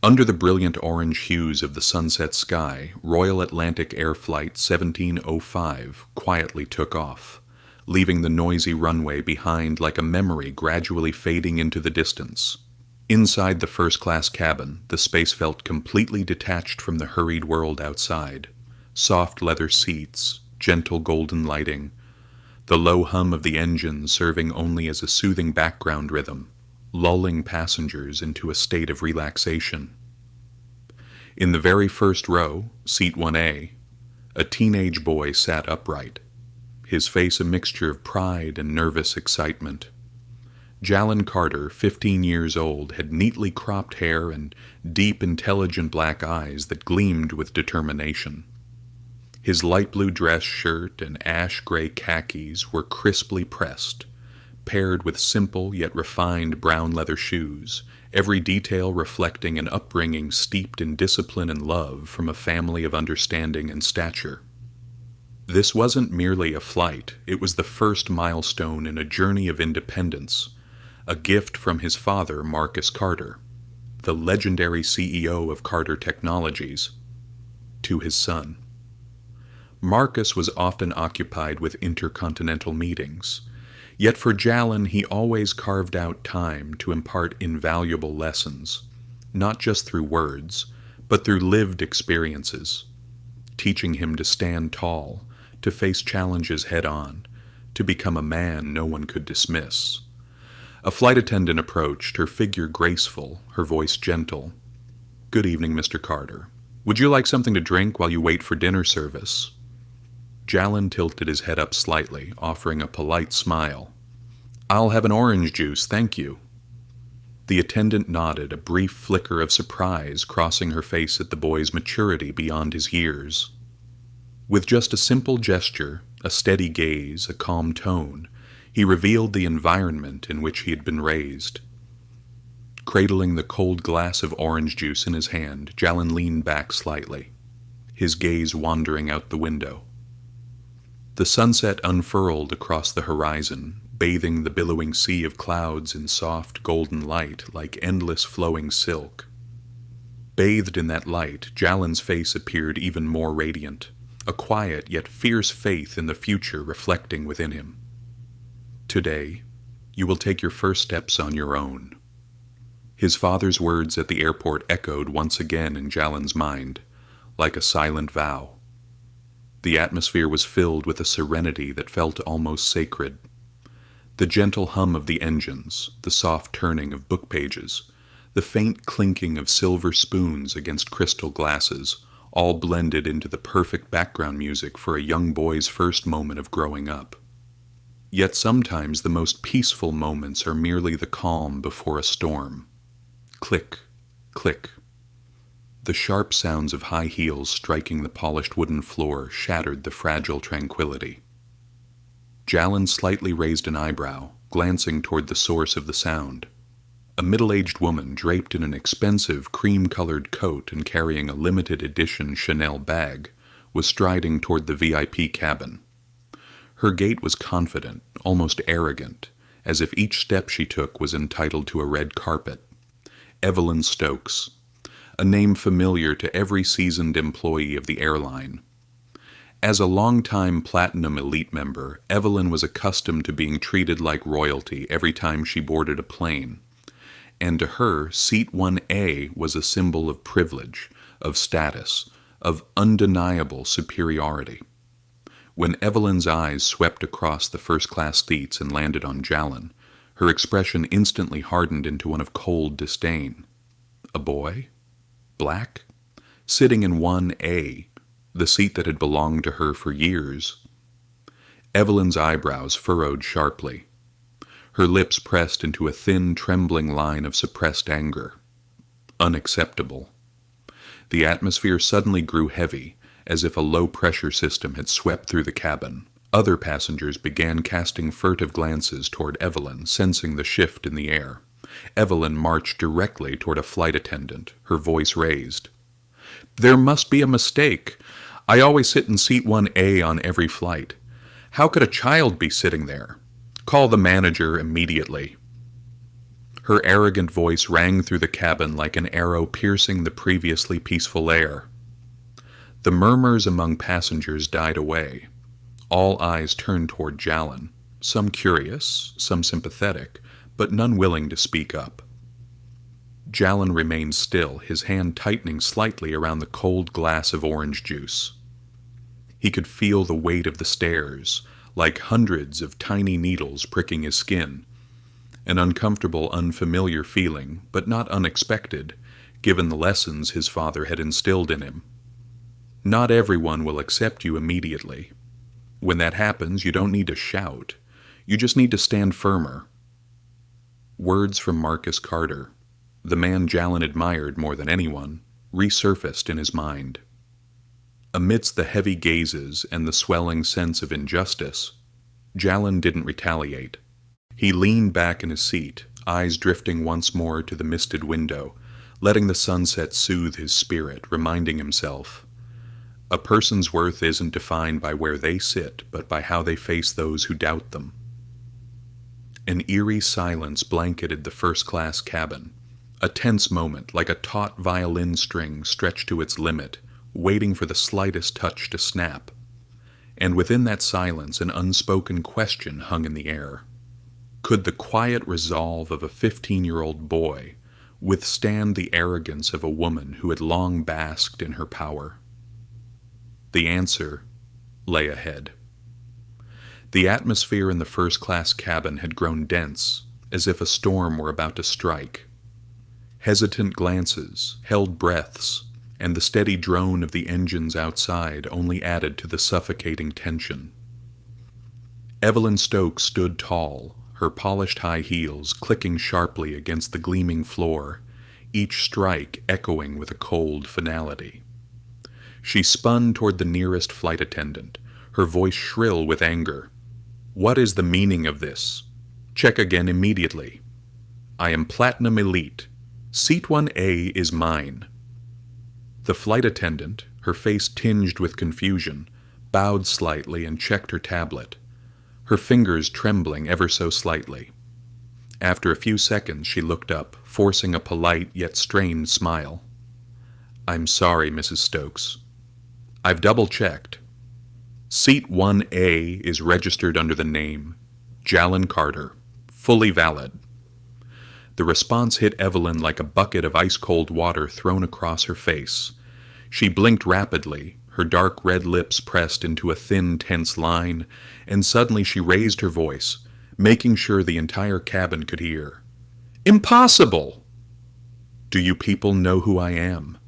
Under the brilliant orange hues of the sunset sky, Royal Atlantic Air Flight 1705 quietly took off, leaving the noisy runway behind like a memory gradually fading into the distance. Inside the first-class cabin, the space felt completely detached from the hurried world outside. Soft leather seats, gentle golden lighting, the low hum of the engine serving only as a soothing background rhythm, lulling passengers into a state of relaxation. In the very first row, seat 1A, a teenage boy sat upright, his face a mixture of pride and nervous excitement. Jallen Carter, 15 years old, had neatly cropped hair and deep, intelligent black eyes that gleamed with determination. His light blue dress shirt and ash-gray khakis were crisply pressed, paired with simple yet refined brown leather shoes, every detail reflecting an upbringing steeped in discipline and love from a family of understanding and stature. This wasn't merely a flight, it was the first milestone in a journey of independence, a gift from his father, Marcus Carter, the legendary CEO of Carter Technologies, to his son. Marcus was often occupied with intercontinental meetings, yet for Jallen he always carved out time to impart invaluable lessons, not just through words, but through lived experiences, teaching him to stand tall, to face challenges head-on, to become a man no one could dismiss. A flight attendant approached, her figure graceful, her voice gentle. "Good evening, Mr. Carter. Would you like something to drink while you wait for dinner service?" Jallen tilted his head up slightly, offering a polite smile. "I'll have an orange juice, thank you." The attendant nodded, a brief flicker of surprise crossing her face at the boy's maturity beyond his years. With just a simple gesture, a steady gaze, a calm tone, he revealed the environment in which he had been raised. Cradling the cold glass of orange juice in his hand, Jallen leaned back slightly, his gaze wandering out the window. The sunset unfurled across the horizon, bathing the billowing sea of clouds in soft golden light like endless flowing silk. Bathed in that light, Jallen's face appeared even more radiant, a quiet yet fierce faith in the future reflecting within him. "Today, you will take your first steps on your own." His father's words at the airport echoed once again in Jallen's mind, like a silent vow. The atmosphere was filled with a serenity that felt almost sacred. The gentle hum of the engines, the soft turning of book pages, the faint clinking of silver spoons against crystal glasses, all blended into the perfect background music for a young boy's first moment of growing up. Yet sometimes the most peaceful moments are merely the calm before a storm. Click, click. The sharp sounds of high heels striking the polished wooden floor shattered the fragile tranquility. Jallen slightly raised an eyebrow, glancing toward the source of the sound. A middle-aged woman draped in an expensive cream-colored coat and carrying a limited-edition Chanel bag was striding toward the VIP cabin. Her gait was confident, almost arrogant, as if each step she took was entitled to a red carpet. Evelyn Stokes, a name familiar to every seasoned employee of the airline. As a longtime Platinum Elite member, Evelyn was accustomed to being treated like royalty every time she boarded a plane, and to her, Seat 1A was a symbol of privilege, of status, of undeniable superiority. When Evelyn's eyes swept across the first-class seats and landed on Jallen, her expression instantly hardened into one of cold disdain. A boy? Black? Sitting in 1A, the seat that had belonged to her for years. Evelyn's eyebrows furrowed sharply. Her lips pressed into a thin, trembling line of suppressed anger. Unacceptable. The atmosphere suddenly grew heavy, as if a low-pressure system had swept through the cabin. Other passengers began casting furtive glances toward Evelyn, sensing the shift in the air. Evelyn marched directly toward a flight attendant, her voice raised. "There must be a mistake. I always sit in seat 1A on every flight. How could a child be sitting there? Call the manager immediately." Her arrogant voice rang through the cabin like an arrow piercing the previously peaceful air. The murmurs among passengers died away. All eyes turned toward Jallen, some curious, some sympathetic, but none willing to speak up. Jallen remained still, his hand tightening slightly around the cold glass of orange juice. He could feel the weight of the stairs, like hundreds of tiny needles pricking his skin, an uncomfortable, unfamiliar feeling, but not unexpected, given the lessons his father had instilled in him. Not everyone will accept you immediately. When that happens, you don't need to shout. You just need to stand firmer. Words from Marcus Carter, the man Jallen admired more than anyone, resurfaced in his mind. Amidst the heavy gazes and the swelling sense of injustice, Jallen didn't retaliate. He leaned back in his seat, eyes drifting once more to the misted window, letting the sunset soothe his spirit, reminding himself, a person's worth isn't defined by where they sit, but by how they face those who doubt them. An eerie silence blanketed the first-class cabin, a tense moment like a taut violin string stretched to its limit, waiting for the slightest touch to snap. And within that silence, an unspoken question hung in the air. Could the quiet resolve of a 15-year-old boy withstand the arrogance of a woman who had long basked in her power? The answer lay ahead. The atmosphere in the first-class cabin had grown dense, as if a storm were about to strike. Hesitant glances, held breaths, and the steady drone of the engines outside only added to the suffocating tension. Evelyn Stokes stood tall, her polished high heels clicking sharply against the gleaming floor, each strike echoing with a cold finality. She spun toward the nearest flight attendant, her voice shrill with anger. "What is the meaning of this? Check again immediately. I am Platinum Elite. Seat 1A is mine." The flight attendant, her face tinged with confusion, bowed slightly and checked her tablet, her fingers trembling ever so slightly. After a few seconds, she looked up, forcing a polite yet strained smile. "I'm sorry, Mrs. Stokes. I've double-checked. Seat 1A is registered under the name Jallen Carter, fully valid." The response hit Evelyn like a bucket of ice-cold water thrown across her face. She blinked rapidly, her dark red lips pressed into a thin, tense line, and suddenly she raised her voice, making sure the entire cabin could hear. "Impossible! Do you people know who I am?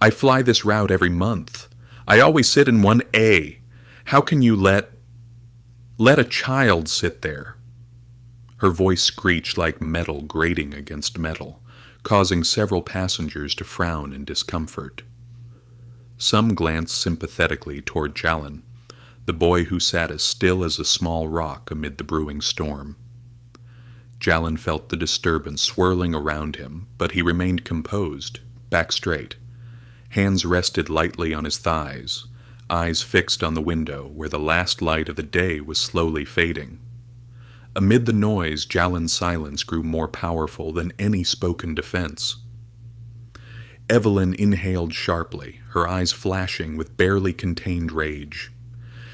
I fly this route every month. I always sit in 1A. How can you let a child sit there?" Her voice screeched like metal grating against metal, causing several passengers to frown in discomfort. Some glanced sympathetically toward Jallen, the boy who sat as still as a small rock amid the brewing storm. Jallen felt the disturbance swirling around him, but he remained composed, back straight. Hands rested lightly on his thighs, eyes fixed on the window where the last light of the day was slowly fading. Amid the noise, Jallen's silence grew more powerful than any spoken defense. Evelyn inhaled sharply, her eyes flashing with barely contained rage.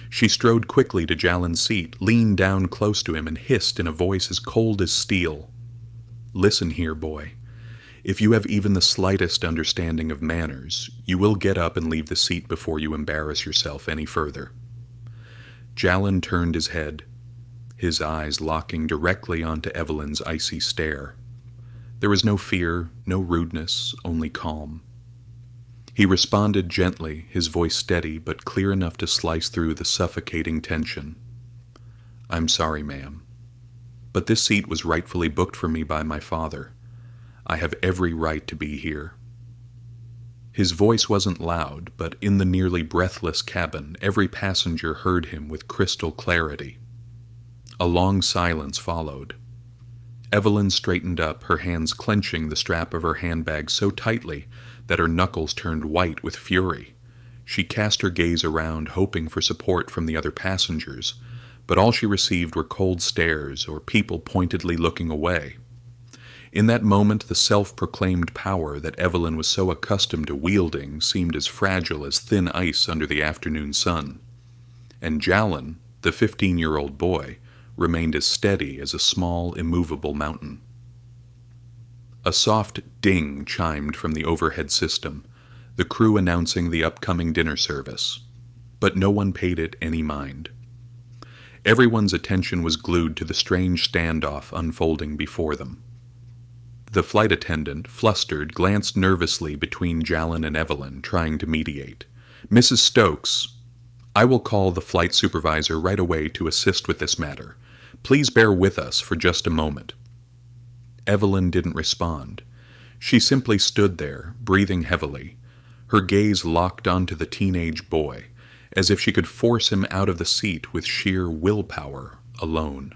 She strode quickly to Jallen's seat, leaned down close to him, and hissed in a voice as cold as steel. "Listen here, boy. If you have even the slightest understanding of manners, you will get up and leave the seat before you embarrass yourself any further." Jallen turned his head, his eyes locking directly onto Evelyn's icy stare. There was no fear, no rudeness, only calm. He responded gently, his voice steady but clear enough to slice through the suffocating tension. "I'm sorry, ma'am, but this seat was rightfully booked for me by my father. I have every right to be here." His voice wasn't loud, but in the nearly breathless cabin, every passenger heard him with crystal clarity. A long silence followed. Evelyn straightened up, her hands clenching the strap of her handbag so tightly that her knuckles turned white with fury. She cast her gaze around, hoping for support from the other passengers, but all she received were cold stares or people pointedly looking away. In that moment, the self-proclaimed power that Evelyn was so accustomed to wielding seemed as fragile as thin ice under the afternoon sun, and Jallen, the 15-year-old boy, remained as steady as a small, immovable mountain. A soft ding chimed from the overhead system, the crew announcing the upcoming dinner service, but no one paid it any mind. Everyone's attention was glued to the strange standoff unfolding before them. The flight attendant, flustered, glanced nervously between Jallen and Evelyn, trying to mediate. "Mrs. Stokes, I will call the flight supervisor right away to assist with this matter. Please bear with us for just a moment." Evelyn didn't respond. She simply stood there, breathing heavily, her gaze locked onto the teenage boy, as if she could force him out of the seat with sheer willpower alone.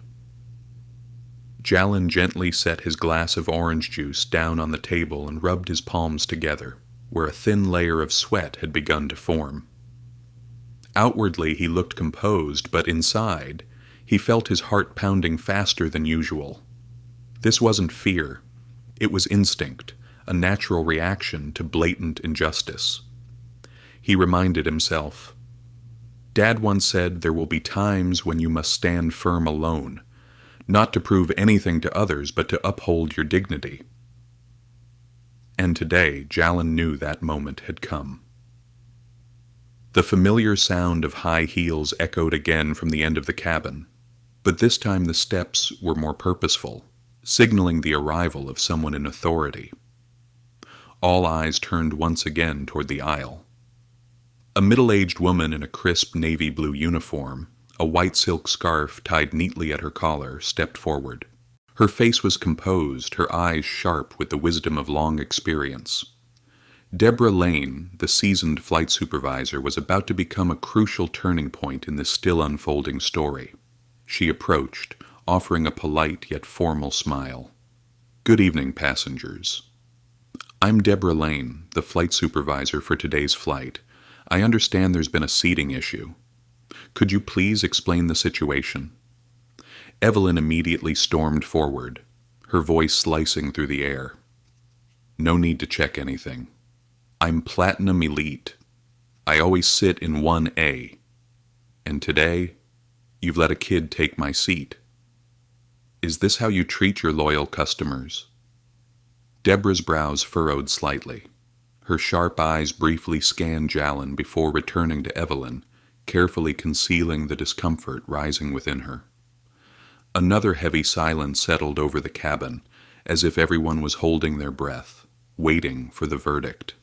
Jallen gently set his glass of orange juice down on the table and rubbed his palms together, where a thin layer of sweat had begun to form. Outwardly he looked composed, but inside, he felt his heart pounding faster than usual. This wasn't fear. It was instinct, a natural reaction to blatant injustice. He reminded himself, "Dad once said there will be times when you must stand firm alone, not to prove anything to others, but to uphold your dignity." And today, Jallen knew that moment had come. The familiar sound of high heels echoed again from the end of the cabin, but this time the steps were more purposeful, signaling the arrival of someone in authority. All eyes turned once again toward the aisle. A middle-aged woman in a crisp navy blue uniform, a white silk scarf tied neatly at her collar, stepped forward. Her face was composed, her eyes sharp with the wisdom of long experience. Deborah Lane, the seasoned flight supervisor, was about to become a crucial turning point in this still unfolding story. She approached, offering a polite yet formal smile. "Good evening, passengers. I'm Deborah Lane, the flight supervisor for today's flight. I understand there's been a seating issue. Could you please explain the situation?" Evelyn immediately stormed forward, her voice slicing through the air. "No need to check anything. I'm Platinum Elite. I always sit in 1A. And today, you've let a kid take my seat. Is this how you treat your loyal customers?" Deborah's brows furrowed slightly. Her sharp eyes briefly scanned Jallen before returning to Evelyn, carefully concealing the discomfort rising within her. Another heavy silence settled over the cabin, as if everyone was holding their breath, waiting for the verdict.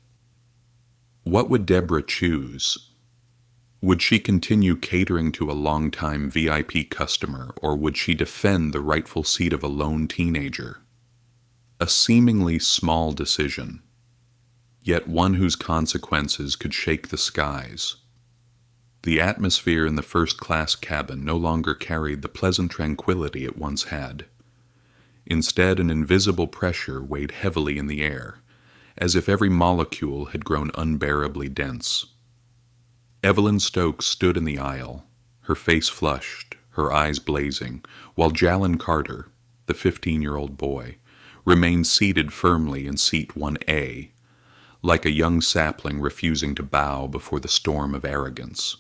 What would Deborah choose? Would she continue catering to a longtime VIP customer, or would she defend the rightful seat of a lone teenager? A seemingly small decision, yet one whose consequences could shake the skies. The atmosphere in the first-class cabin no longer carried the pleasant tranquility it once had. Instead, an invisible pressure weighed heavily in the air, as if every molecule had grown unbearably dense. Evelyn Stokes stood in the aisle, her face flushed, her eyes blazing, while Jallen Carter, the 15-year-old boy, remained seated firmly in seat 1A, like a young sapling refusing to bow before the storm of arrogance.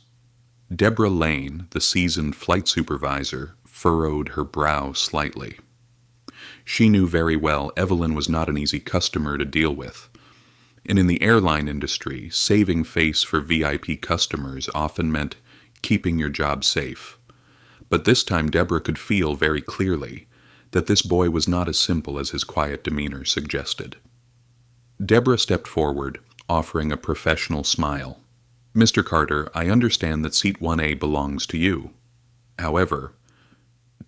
Deborah Lane, the seasoned flight supervisor, furrowed her brow slightly. She knew very well Evelyn was not an easy customer to deal with, and in the airline industry, saving face for VIP customers often meant keeping your job safe. But this time Deborah could feel very clearly that this boy was not as simple as his quiet demeanor suggested. Deborah stepped forward, offering a professional smile. "Mr. Carter, I understand that seat 1A belongs to you. However,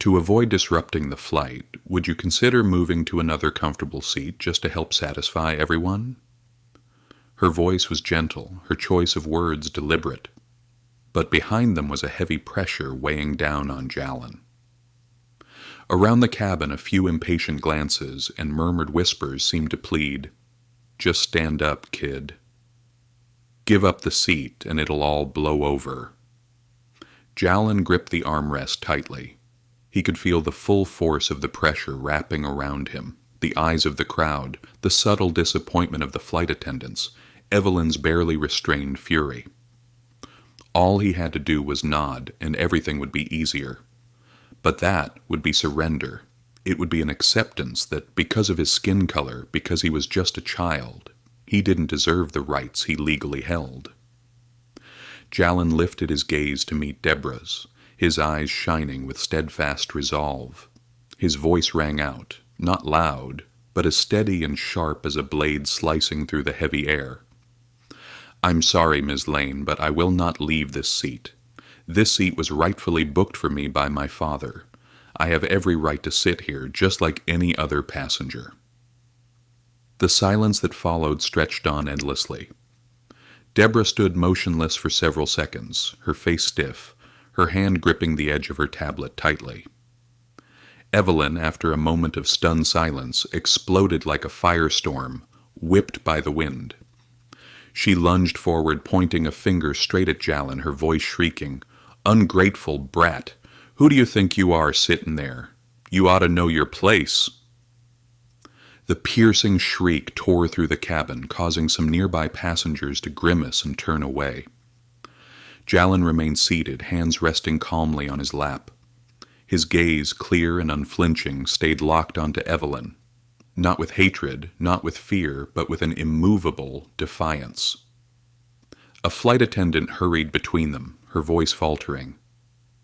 to avoid disrupting the flight, would you consider moving to another comfortable seat just to help satisfy everyone?" Her voice was gentle, her choice of words deliberate, but behind them was a heavy pressure weighing down on Jallen. Around the cabin, a few impatient glances and murmured whispers seemed to plead, "Just stand up, kid. Give up the seat and it'll all blow over." Jallen gripped the armrest tightly. He could feel the full force of the pressure wrapping around him. The eyes of the crowd, the subtle disappointment of the flight attendants, Evelyn's barely restrained fury. All he had to do was nod, and everything would be easier. But that would be surrender. It would be an acceptance that because of his skin color, because he was just a child, he didn't deserve the rights he legally held. Jallen lifted his gaze to meet Deborah's, his eyes shining with steadfast resolve. His voice rang out, not loud, but as steady and sharp as a blade slicing through the heavy air. "I'm sorry, Ms. Lane, but I will not leave this seat. This seat was rightfully booked for me by my father. I have every right to sit here, just like any other passenger." The silence that followed stretched on endlessly. Deborah stood motionless for several seconds, her face stiff, her hand gripping the edge of her tablet tightly. Evelyn, after a moment of stunned silence, exploded like a firestorm, whipped by the wind. She lunged forward, pointing a finger straight at Jallen, her voice shrieking, "Ungrateful brat! Who do you think you are sitting there? You ought to know your place." The piercing shriek tore through the cabin, causing some nearby passengers to grimace and turn away. Jallen remained seated, hands resting calmly on his lap. His gaze, clear and unflinching, stayed locked onto Evelyn, not with hatred, not with fear, but with an immovable defiance. A flight attendant hurried between them, her voice faltering.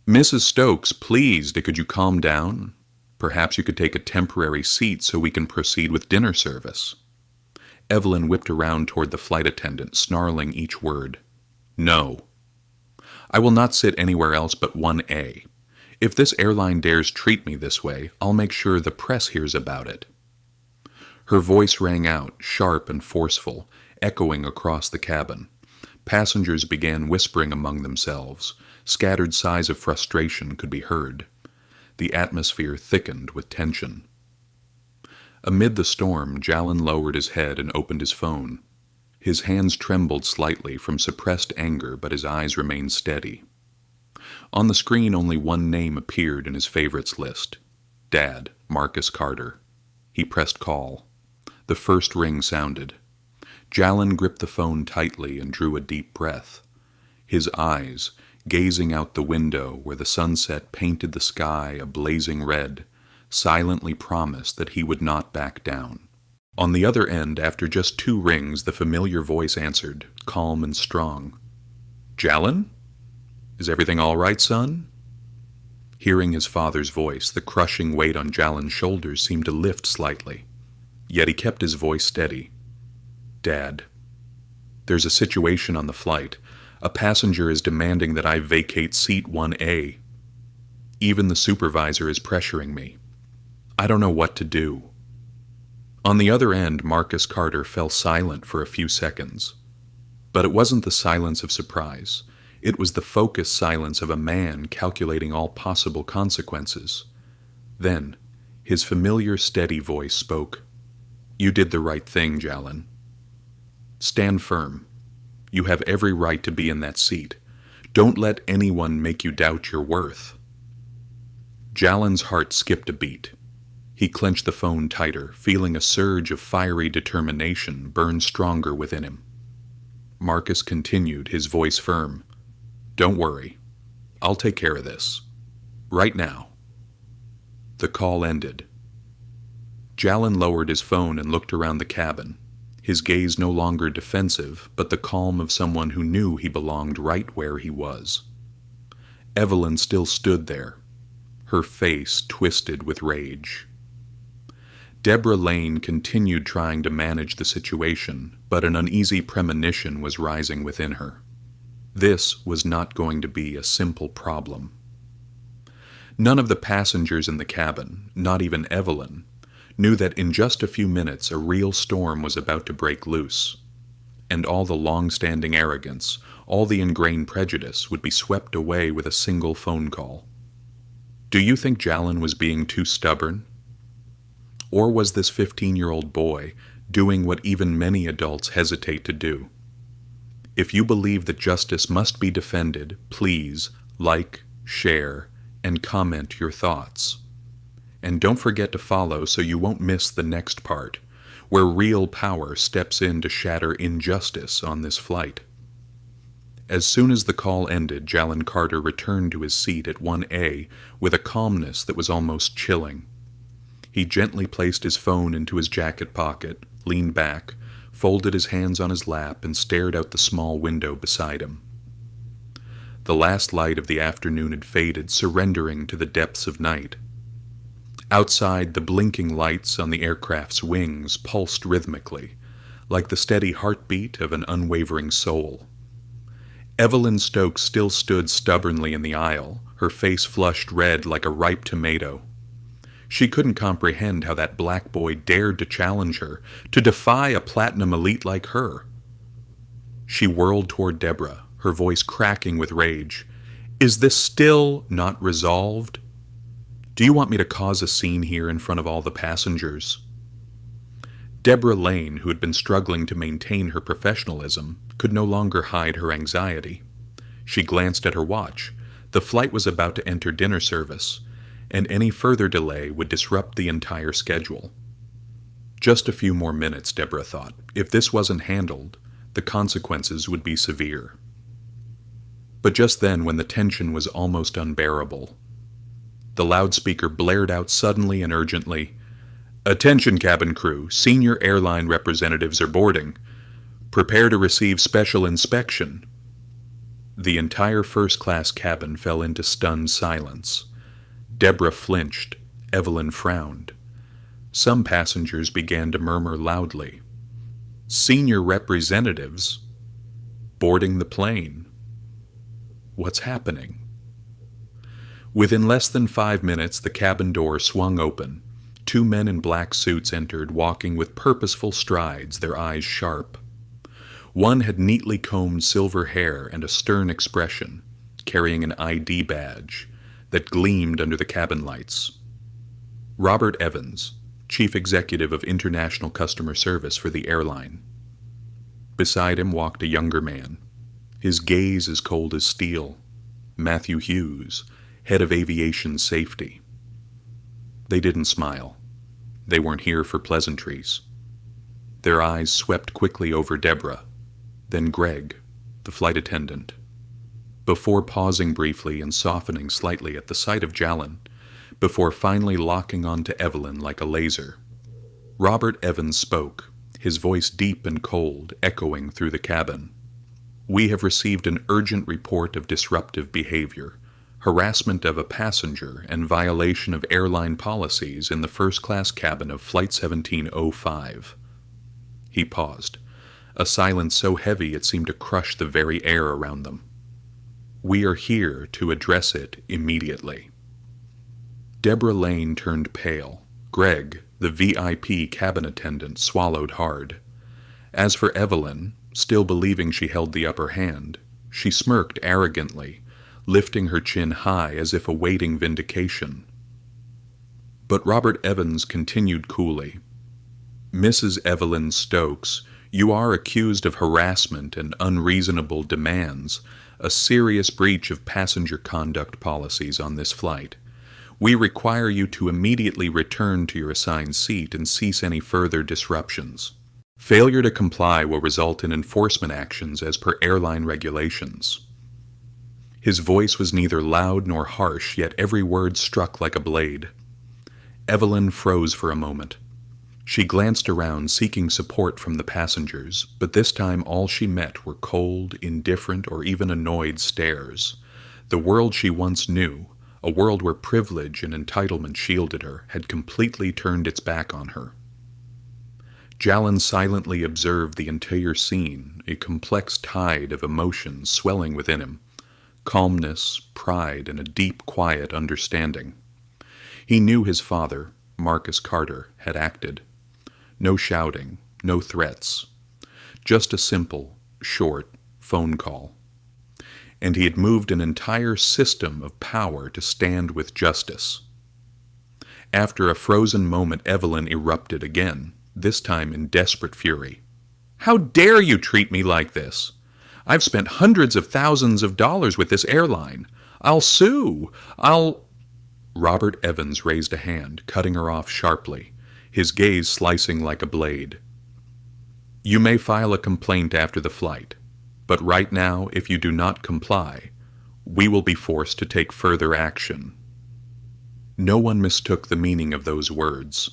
"Mrs. Stokes, please, could you calm down? Perhaps you could take a temporary seat so we can proceed with dinner service." Evelyn whipped around toward the flight attendant, snarling each word. "No. I will not sit anywhere else but 1A. If this airline dares treat me this way, I'll make sure the press hears about it." Her voice rang out, sharp and forceful, echoing across the cabin. Passengers began whispering among themselves. Scattered sighs of frustration could be heard. The atmosphere thickened with tension. Amid the storm, Jallen lowered his head and opened his phone. His hands trembled slightly from suppressed anger, but his eyes remained steady. On the screen, only one name appeared in his favorites list: Dad, Marcus Carter. He pressed call. The first ring sounded. Jallen gripped the phone tightly and drew a deep breath. His eyes, gazing out the window where the sunset painted the sky a blazing red, silently promised that he would not back down. On the other end, after just 2 rings, the familiar voice answered, calm and strong. "Jallen? Is everything all right, son?" Hearing his father's voice, the crushing weight on Jallen's shoulders seemed to lift slightly. Yet he kept his voice steady. "Dad, there's a situation on the flight. A passenger is demanding that I vacate seat 1A. Even the supervisor is pressuring me. I don't know what to do." On the other end, Marcus Carter fell silent for a few seconds. But it wasn't the silence of surprise. It was the focused silence of a man calculating all possible consequences. Then, his familiar steady voice spoke. "You did the right thing, Jallen. Stand firm. You have every right to be in that seat. Don't let anyone make you doubt your worth." Jallen's heart skipped a beat. He clenched the phone tighter, feeling a surge of fiery determination burn stronger within him. Marcus continued, his voice firm. "Don't worry. I'll take care of this. Right now." The call ended. Jallen lowered his phone and looked around the cabin, his gaze no longer defensive, but the calm of someone who knew he belonged right where he was. Evelyn still stood there, her face twisted with rage. Deborah Lane continued trying to manage the situation, but an uneasy premonition was rising within her. This was not going to be a simple problem. None of the passengers in the cabin, not even Evelyn, knew that in just a few minutes a real storm was about to break loose, and all the long-standing arrogance, all the ingrained prejudice would be swept away with a single phone call. Do you think Jallen was being too stubborn? Or was this 15-year-old boy doing what even many adults hesitate to do? If you believe that justice must be defended, please like, share, and comment your thoughts. And don't forget to follow so you won't miss the next part, where real power steps in to shatter injustice on this flight. As soon as the call ended, Jallen Carter returned to his seat at 1A with a calmness that was almost chilling. He gently placed his phone into his jacket pocket, leaned back, folded his hands on his lap, and stared out the small window beside him. The last light of the afternoon had faded, surrendering to the depths of night. Outside, the blinking lights on the aircraft's wings pulsed rhythmically, like the steady heartbeat of an unwavering soul. Evelyn Stokes still stood stubbornly in the aisle, her face flushed red like a ripe tomato. She couldn't comprehend how that black boy dared to challenge her, to defy a platinum elite like her. She whirled toward Deborah, her voice cracking with rage. "Is this still not resolved? Do you want me to cause a scene here in front of all the passengers?" Deborah Lane, who had been struggling to maintain her professionalism, could no longer hide her anxiety. She glanced at her watch. The flight was about to enter dinner service, and any further delay would disrupt the entire schedule. Just a few more minutes, Deborah thought. If this wasn't handled, the consequences would be severe. But just then, when the tension was almost unbearable, the loudspeaker blared out suddenly and urgently, "Attention, cabin crew. Senior airline representatives are boarding. Prepare to receive special inspection." The entire first-class cabin fell into stunned silence. Deborah flinched. Evelyn frowned. Some passengers began to murmur loudly. Senior representatives? Boarding the plane? What's happening? Within less than 5 minutes, the cabin door swung open. 2 men in black suits entered, walking with purposeful strides, their eyes sharp. One had neatly combed silver hair and a stern expression, carrying an ID badge that gleamed under the cabin lights. Robert Evans, Chief Executive of International Customer Service for the airline. Beside him walked a younger man, his gaze as cold as steel. Matthew Hughes, Head of Aviation Safety. They didn't smile. They weren't here for pleasantries. Their eyes swept quickly over Deborah, then Greg, the flight attendant, before pausing briefly and softening slightly at the sight of Jallen, before finally locking onto Evelyn like a laser. Robert Evans spoke, his voice deep and cold, echoing through the cabin. "We have received an urgent report of disruptive behavior, harassment of a passenger, and violation of airline policies in the first-class cabin of Flight 1705. He paused, a silence so heavy it seemed to crush the very air around them. "We are here to address it immediately." Deborah Lane turned pale. Greg, the VIP cabin attendant, swallowed hard. As for Evelyn, still believing she held the upper hand, she smirked arrogantly, lifting her chin high as if awaiting vindication. But Robert Evans continued coolly. "Mrs. Evelyn Stokes, you are accused of harassment and unreasonable demands, a serious breach of passenger conduct policies on this flight. We require you to immediately return to your assigned seat and cease any further disruptions. Failure to comply will result in enforcement actions as per airline regulations." His voice was neither loud nor harsh, yet every word struck like a blade. Evelyn froze for a moment. She glanced around, seeking support from the passengers, but this time all she met were cold, indifferent, or even annoyed stares. The world she once knew, a world where privilege and entitlement shielded her, had completely turned its back on her. Jallen silently observed the entire scene, a complex tide of emotions swelling within him. Calmness, pride, and a deep, quiet understanding. He knew his father, Marcus Carter, had acted. No shouting, no threats. Just a simple, short phone call. And he had moved an entire system of power to stand with justice. After a frozen moment, Evelyn erupted again, this time in desperate fury. "How dare you treat me like this? I've spent hundreds of thousands of dollars with this airline. I'll sue. Robert Evans raised a hand, cutting her off sharply, his gaze slicing like a blade. "You may file a complaint after the flight, but right now, if you do not comply, we will be forced to take further action." No one mistook the meaning of those words.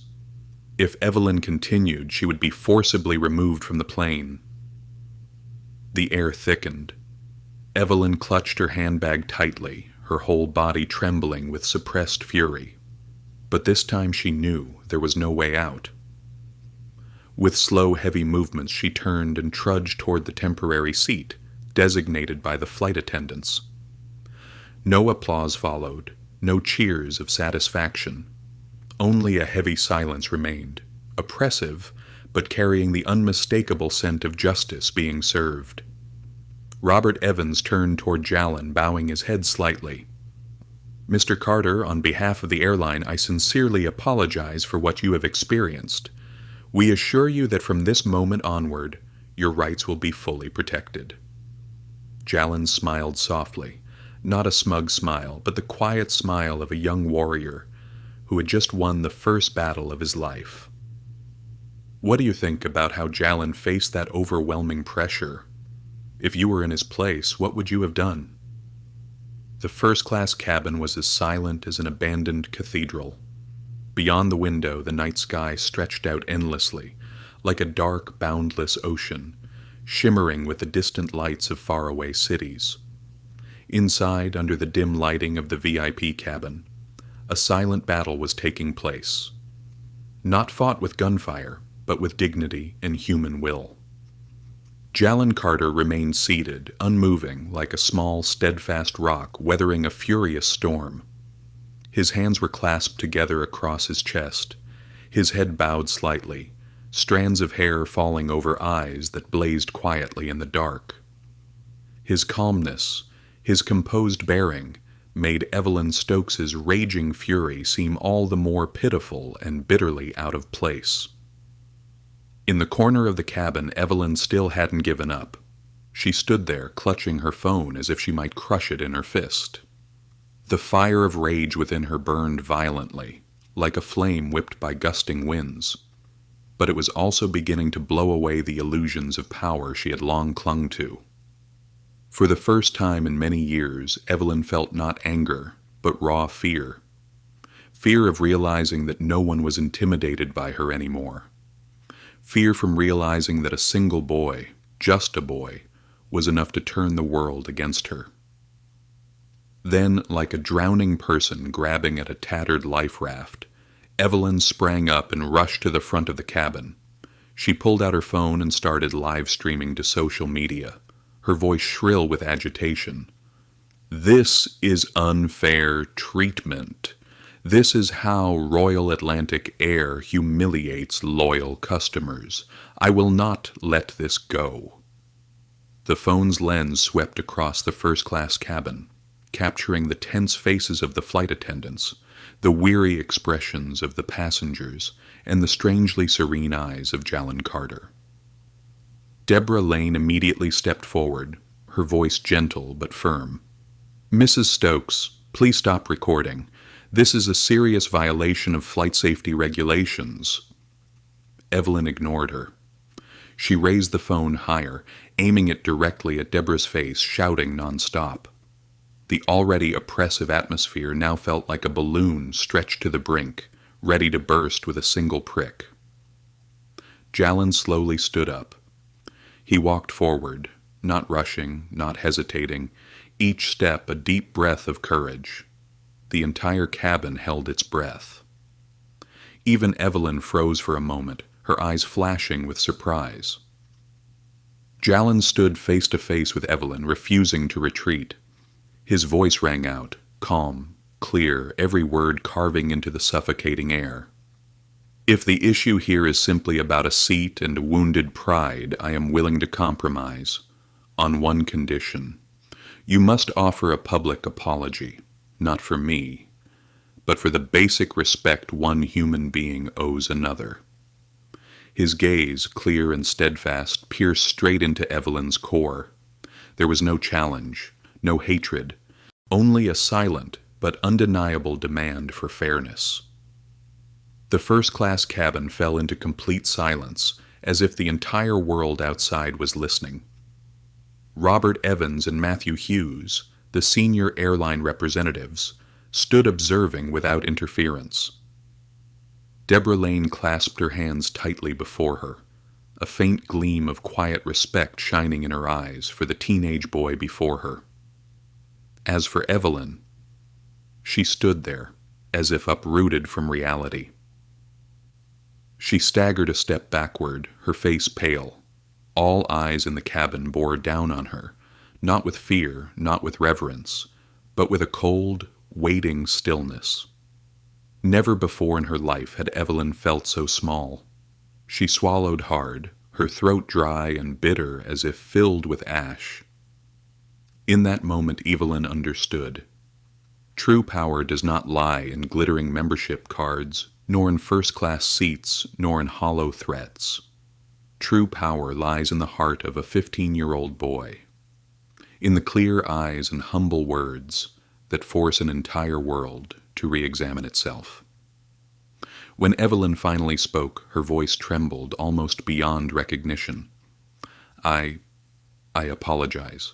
If Evelyn continued, she would be forcibly removed from the plane. The air thickened. Evelyn clutched her handbag tightly, her whole body trembling with suppressed fury. But this time she knew there was no way out. With slow, heavy movements, she turned and trudged toward the temporary seat, designated by the flight attendants. No applause followed, no cheers of satisfaction. Only a heavy silence remained, oppressive, but carrying the unmistakable scent of justice being served. Robert Evans turned toward Jallen, bowing his head slightly. "Mr. Carter, on behalf of the airline, I sincerely apologize for what you have experienced. We assure you that from this moment onward, your rights will be fully protected." Jallen smiled softly, not a smug smile, but the quiet smile of a young warrior who had just won the first battle of his life. What do you think about how Jallen faced that overwhelming pressure? If you were in his place, what would you have done? The first-class cabin was as silent as an abandoned cathedral. Beyond the window, the night sky stretched out endlessly, like a dark, boundless ocean, shimmering with the distant lights of faraway cities. Inside, under the dim lighting of the VIP cabin, a silent battle was taking place. Not fought with gunfire, but with dignity and human will. Jallen Carter remained seated, unmoving, like a small, steadfast rock weathering a furious storm. His hands were clasped together across his chest, his head bowed slightly, strands of hair falling over eyes that blazed quietly in the dark. His calmness, his composed bearing, made Evelyn Stokes's raging fury seem all the more pitiful and bitterly out of place. In the corner of the cabin, Evelyn still hadn't given up. She stood there, clutching her phone as if she might crush it in her fist. The fire of rage within her burned violently, like a flame whipped by gusting winds. But it was also beginning to blow away the illusions of power she had long clung to. For the first time in many years, Evelyn felt not anger, but raw fear. Fear of realizing that no one was intimidated by her anymore. Fear from realizing that a single boy, just a boy, was enough to turn the world against her. Then, like a drowning person grabbing at a tattered life raft, Evelyn sprang up and rushed to the front of the cabin. She pulled out her phone and started live streaming to social media, her voice shrill with agitation. "This is unfair treatment. This is how Royal Atlantic Air humiliates loyal customers. I will not let this go." The phone's lens swept across the first-class cabin, capturing the tense faces of the flight attendants, the weary expressions of the passengers, and the strangely serene eyes of Jallen Carter. Deborah Lane immediately stepped forward, her voice gentle but firm. "Mrs. Stokes, please stop recording. This is a serious violation of flight safety regulations." Evelyn ignored her. She raised the phone higher, aiming it directly at Deborah's face, shouting nonstop. The already oppressive atmosphere now felt like a balloon stretched to the brink, ready to burst with a single prick. Jallen slowly stood up. He walked forward, not rushing, not hesitating, each step a deep breath of courage. The entire cabin held its breath. Even Evelyn froze for a moment, her eyes flashing with surprise. Jallen stood face to face with Evelyn, refusing to retreat. His voice rang out, calm, clear, every word carving into the suffocating air. "If the issue here is simply about a seat and a wounded pride, I am willing to compromise, on one condition. You must offer a public apology. Not for me, but for the basic respect one human being owes another." His gaze, clear and steadfast, pierced straight into Evelyn's core. There was no challenge, no hatred, only a silent, but undeniable demand for fairness. The first-class cabin fell into complete silence, as if the entire world outside was listening. Robert Evans and Matthew Hughes, the senior airline representatives, stood observing without interference. Deborah Lane clasped her hands tightly before her, a faint gleam of quiet respect shining in her eyes for the teenage boy before her. As for Evelyn, she stood there, as if uprooted from reality. She staggered a step backward, her face pale. All eyes in the cabin bore down on her, not with fear, not with reverence, but with a cold, waiting stillness. Never before in her life had Evelyn felt so small. She swallowed hard, her throat dry and bitter as if filled with ash. In that moment Evelyn understood. True power does not lie in glittering membership cards, nor in first-class seats, nor in hollow threats. True power lies in the heart of a 15-year-old boy, in the clear eyes and humble words that force an entire world to re-examine itself. When Evelyn finally spoke, her voice trembled almost beyond recognition. I apologize.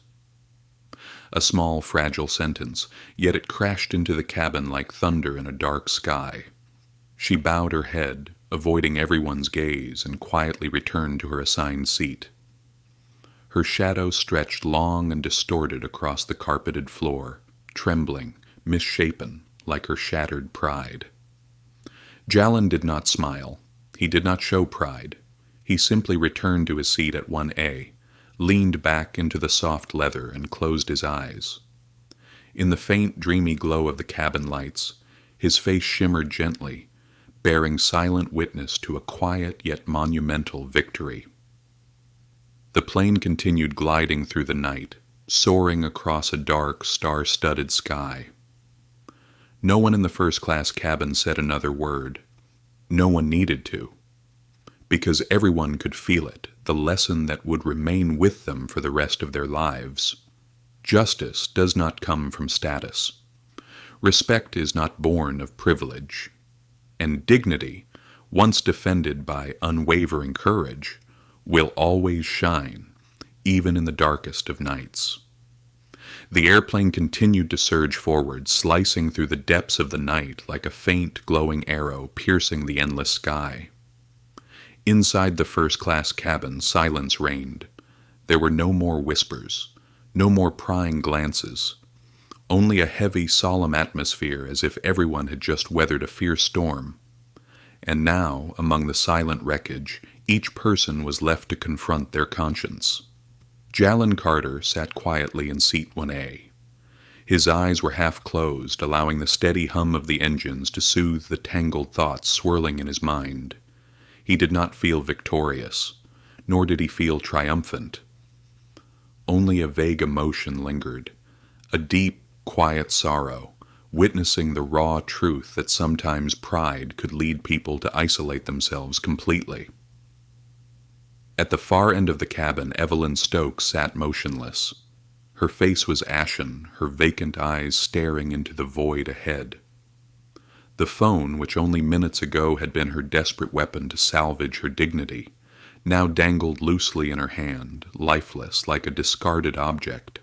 A small, fragile sentence, yet it crashed into the cabin like thunder in a dark sky. She bowed her head, avoiding everyone's gaze, and quietly returned to her assigned seat. Her shadow stretched long and distorted across the carpeted floor, trembling, misshapen, like her shattered pride. Jallen did not smile. He did not show pride. He simply returned to his seat at 1A, leaned back into the soft leather, and closed his eyes. In the faint, dreamy glow of the cabin lights, his face shimmered gently, bearing silent witness to a quiet yet monumental victory. The plane continued gliding through the night, soaring across a dark, star-studded sky. No one in the first-class cabin said another word. No one needed to, because everyone could feel it, the lesson that would remain with them for the rest of their lives. Justice does not come from status. Respect is not born of privilege. And dignity, once defended by unwavering courage, will always shine, even in the darkest of nights. The airplane continued to surge forward, slicing through the depths of the night like a faint, glowing arrow piercing the endless sky. Inside the first-class cabin, silence reigned. There were no more whispers, no more prying glances, only a heavy, solemn atmosphere as if everyone had just weathered a fierce storm. And now, among the silent wreckage, each person was left to confront their conscience. Jallen Carter sat quietly in seat 1A. His eyes were half closed, allowing the steady hum of the engines to soothe the tangled thoughts swirling in his mind. He did not feel victorious, nor did he feel triumphant. Only a vague emotion lingered, a deep, quiet sorrow, witnessing the raw truth that sometimes pride could lead people to isolate themselves completely. At the far end of the cabin, Evelyn Stokes sat motionless. Her face was ashen, her vacant eyes staring into the void ahead. The phone, which only minutes ago had been her desperate weapon to salvage her dignity, now dangled loosely in her hand, lifeless like a discarded object.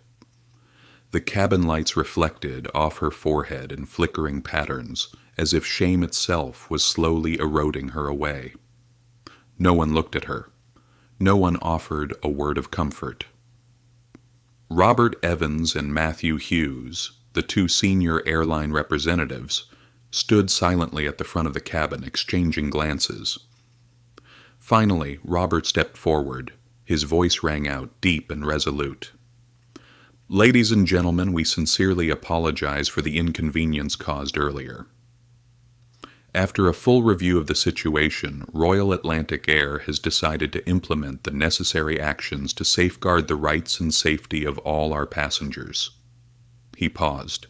The cabin lights reflected off her forehead in flickering patterns, as if shame itself was slowly eroding her away. No one looked at her. No one offered a word of comfort. Robert Evans and Matthew Hughes, the two senior airline representatives, stood silently at the front of the cabin, exchanging glances. Finally, Robert stepped forward. His voice rang out, deep and resolute. "Ladies and gentlemen, we sincerely apologize for the inconvenience caused earlier. After a full review of the situation, Royal Atlantic Air has decided to implement the necessary actions to safeguard the rights and safety of all our passengers." He paused.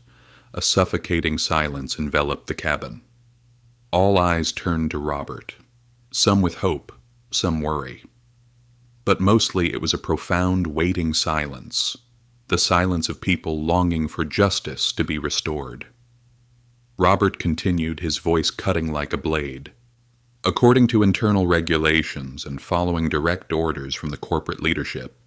A suffocating silence enveloped the cabin. All eyes turned to Robert, some with hope, some worry. But mostly it was a profound, waiting silence, the silence of people longing for justice to be restored. Robert continued, his voice cutting like a blade. According to internal regulations and following direct orders from the corporate leadership,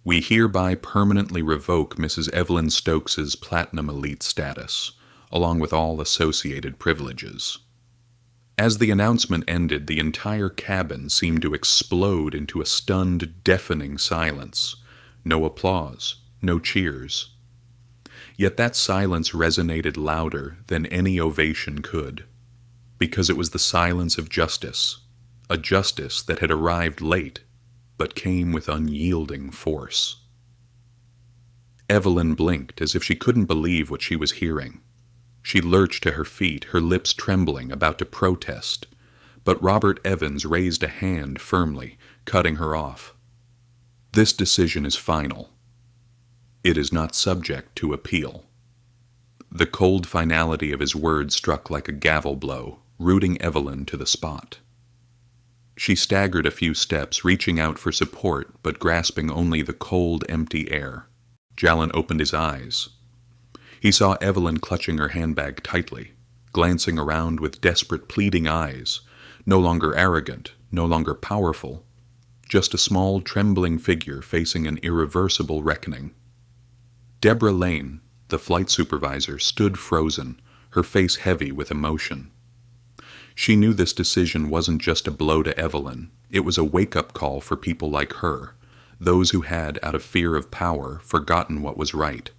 we hereby permanently revoke Mrs. Evelyn Stokes's Platinum Elite status, along with all associated privileges. As the announcement ended, the entire cabin seemed to explode into a stunned, deafening silence. No applause, no cheers. Yet that silence resonated louder than any ovation could, because it was the silence of justice, a justice that had arrived late, but came with unyielding force. Evelyn blinked as if she couldn't believe what she was hearing. She lurched to her feet, her lips trembling, about to protest, but Robert Evans raised a hand firmly, cutting her off. This decision is final. It is not subject to appeal. The cold finality of his words struck like a gavel blow, rooting Evelyn to the spot. She staggered a few steps, reaching out for support, but grasping only the cold, empty air. Jallen opened his eyes. He saw Evelyn clutching her handbag tightly, glancing around with desperate, pleading eyes, no longer arrogant, no longer powerful, just a small, trembling figure facing an irreversible reckoning. Deborah Lane, the flight supervisor, stood frozen, her face heavy with emotion. She knew this decision wasn't just a blow to Evelyn, it was a wake-up call for people like her, those who had, out of fear of power, forgotten what was right.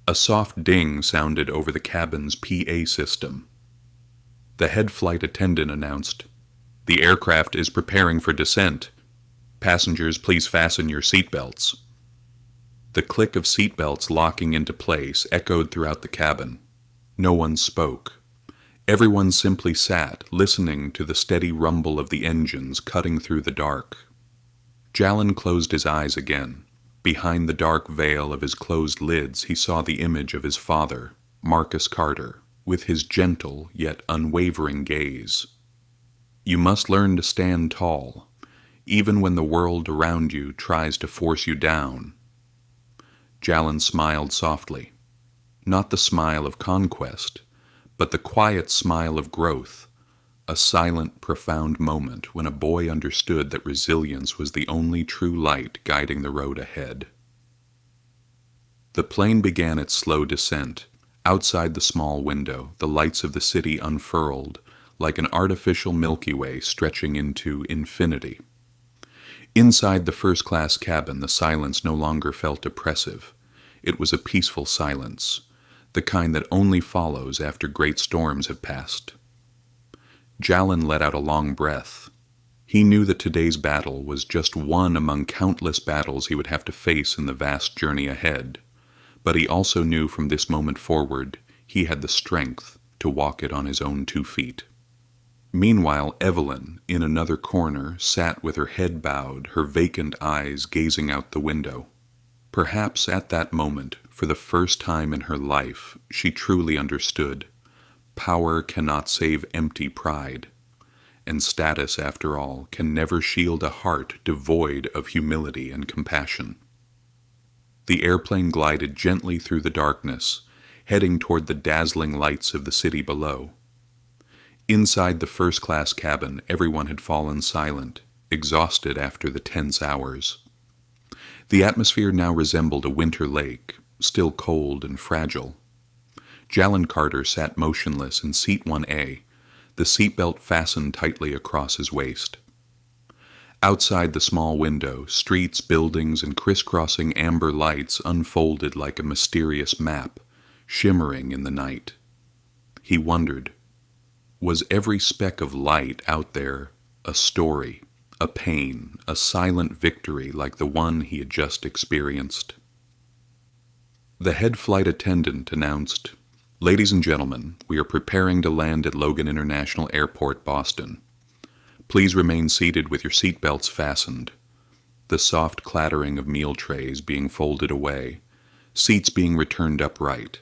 A soft ding sounded over the cabin's PA system. The head flight attendant announced, "The aircraft is preparing for descent. Passengers, please fasten your seatbelts." The click of seatbelts locking into place echoed throughout the cabin. No one spoke. Everyone simply sat, listening to the steady rumble of the engines cutting through the dark. Jallen closed his eyes again. Behind the dark veil of his closed lids he saw the image of his father, Marcus Carter, with his gentle yet unwavering gaze. You must learn to stand tall, even when the world around you tries to force you down. Jallen smiled softly, not the smile of conquest, but the quiet smile of growth, a silent, profound moment when a boy understood that resilience was the only true light guiding the road ahead. The plane began its slow descent. Outside the small window, the lights of the city unfurled, like an artificial Milky Way stretching into infinity. Inside the first-class cabin, the silence no longer felt oppressive. It was a peaceful silence, the kind that only follows after great storms have passed. Jallen let out a long breath. He knew that today's battle was just one among countless battles he would have to face in the vast journey ahead, but he also knew from this moment forward he had the strength to walk it on his own 2 feet. Meanwhile, Evelyn, in another corner, sat with her head bowed, her vacant eyes gazing out the window. Perhaps at that moment, for the first time in her life, she truly understood. Power cannot save empty pride, and status, after all, can never shield a heart devoid of humility and compassion. The airplane glided gently through the darkness, heading toward the dazzling lights of the city below. Inside the first-class cabin, everyone had fallen silent, exhausted after the tense hours. The atmosphere now resembled a winter lake, still cold and fragile. Jallen Carter sat motionless in seat 1A, the seatbelt fastened tightly across his waist. Outside the small window, streets, buildings, and crisscrossing amber lights unfolded like a mysterious map, shimmering in the night. He wondered, was every speck of light out there a story, a pain, a silent victory like the one he had just experienced? The head flight attendant announced, "Ladies and gentlemen, we are preparing to land at Logan International Airport, Boston. Please remain seated with your seatbelts fastened." The soft clattering of meal trays being folded away, seats being returned upright,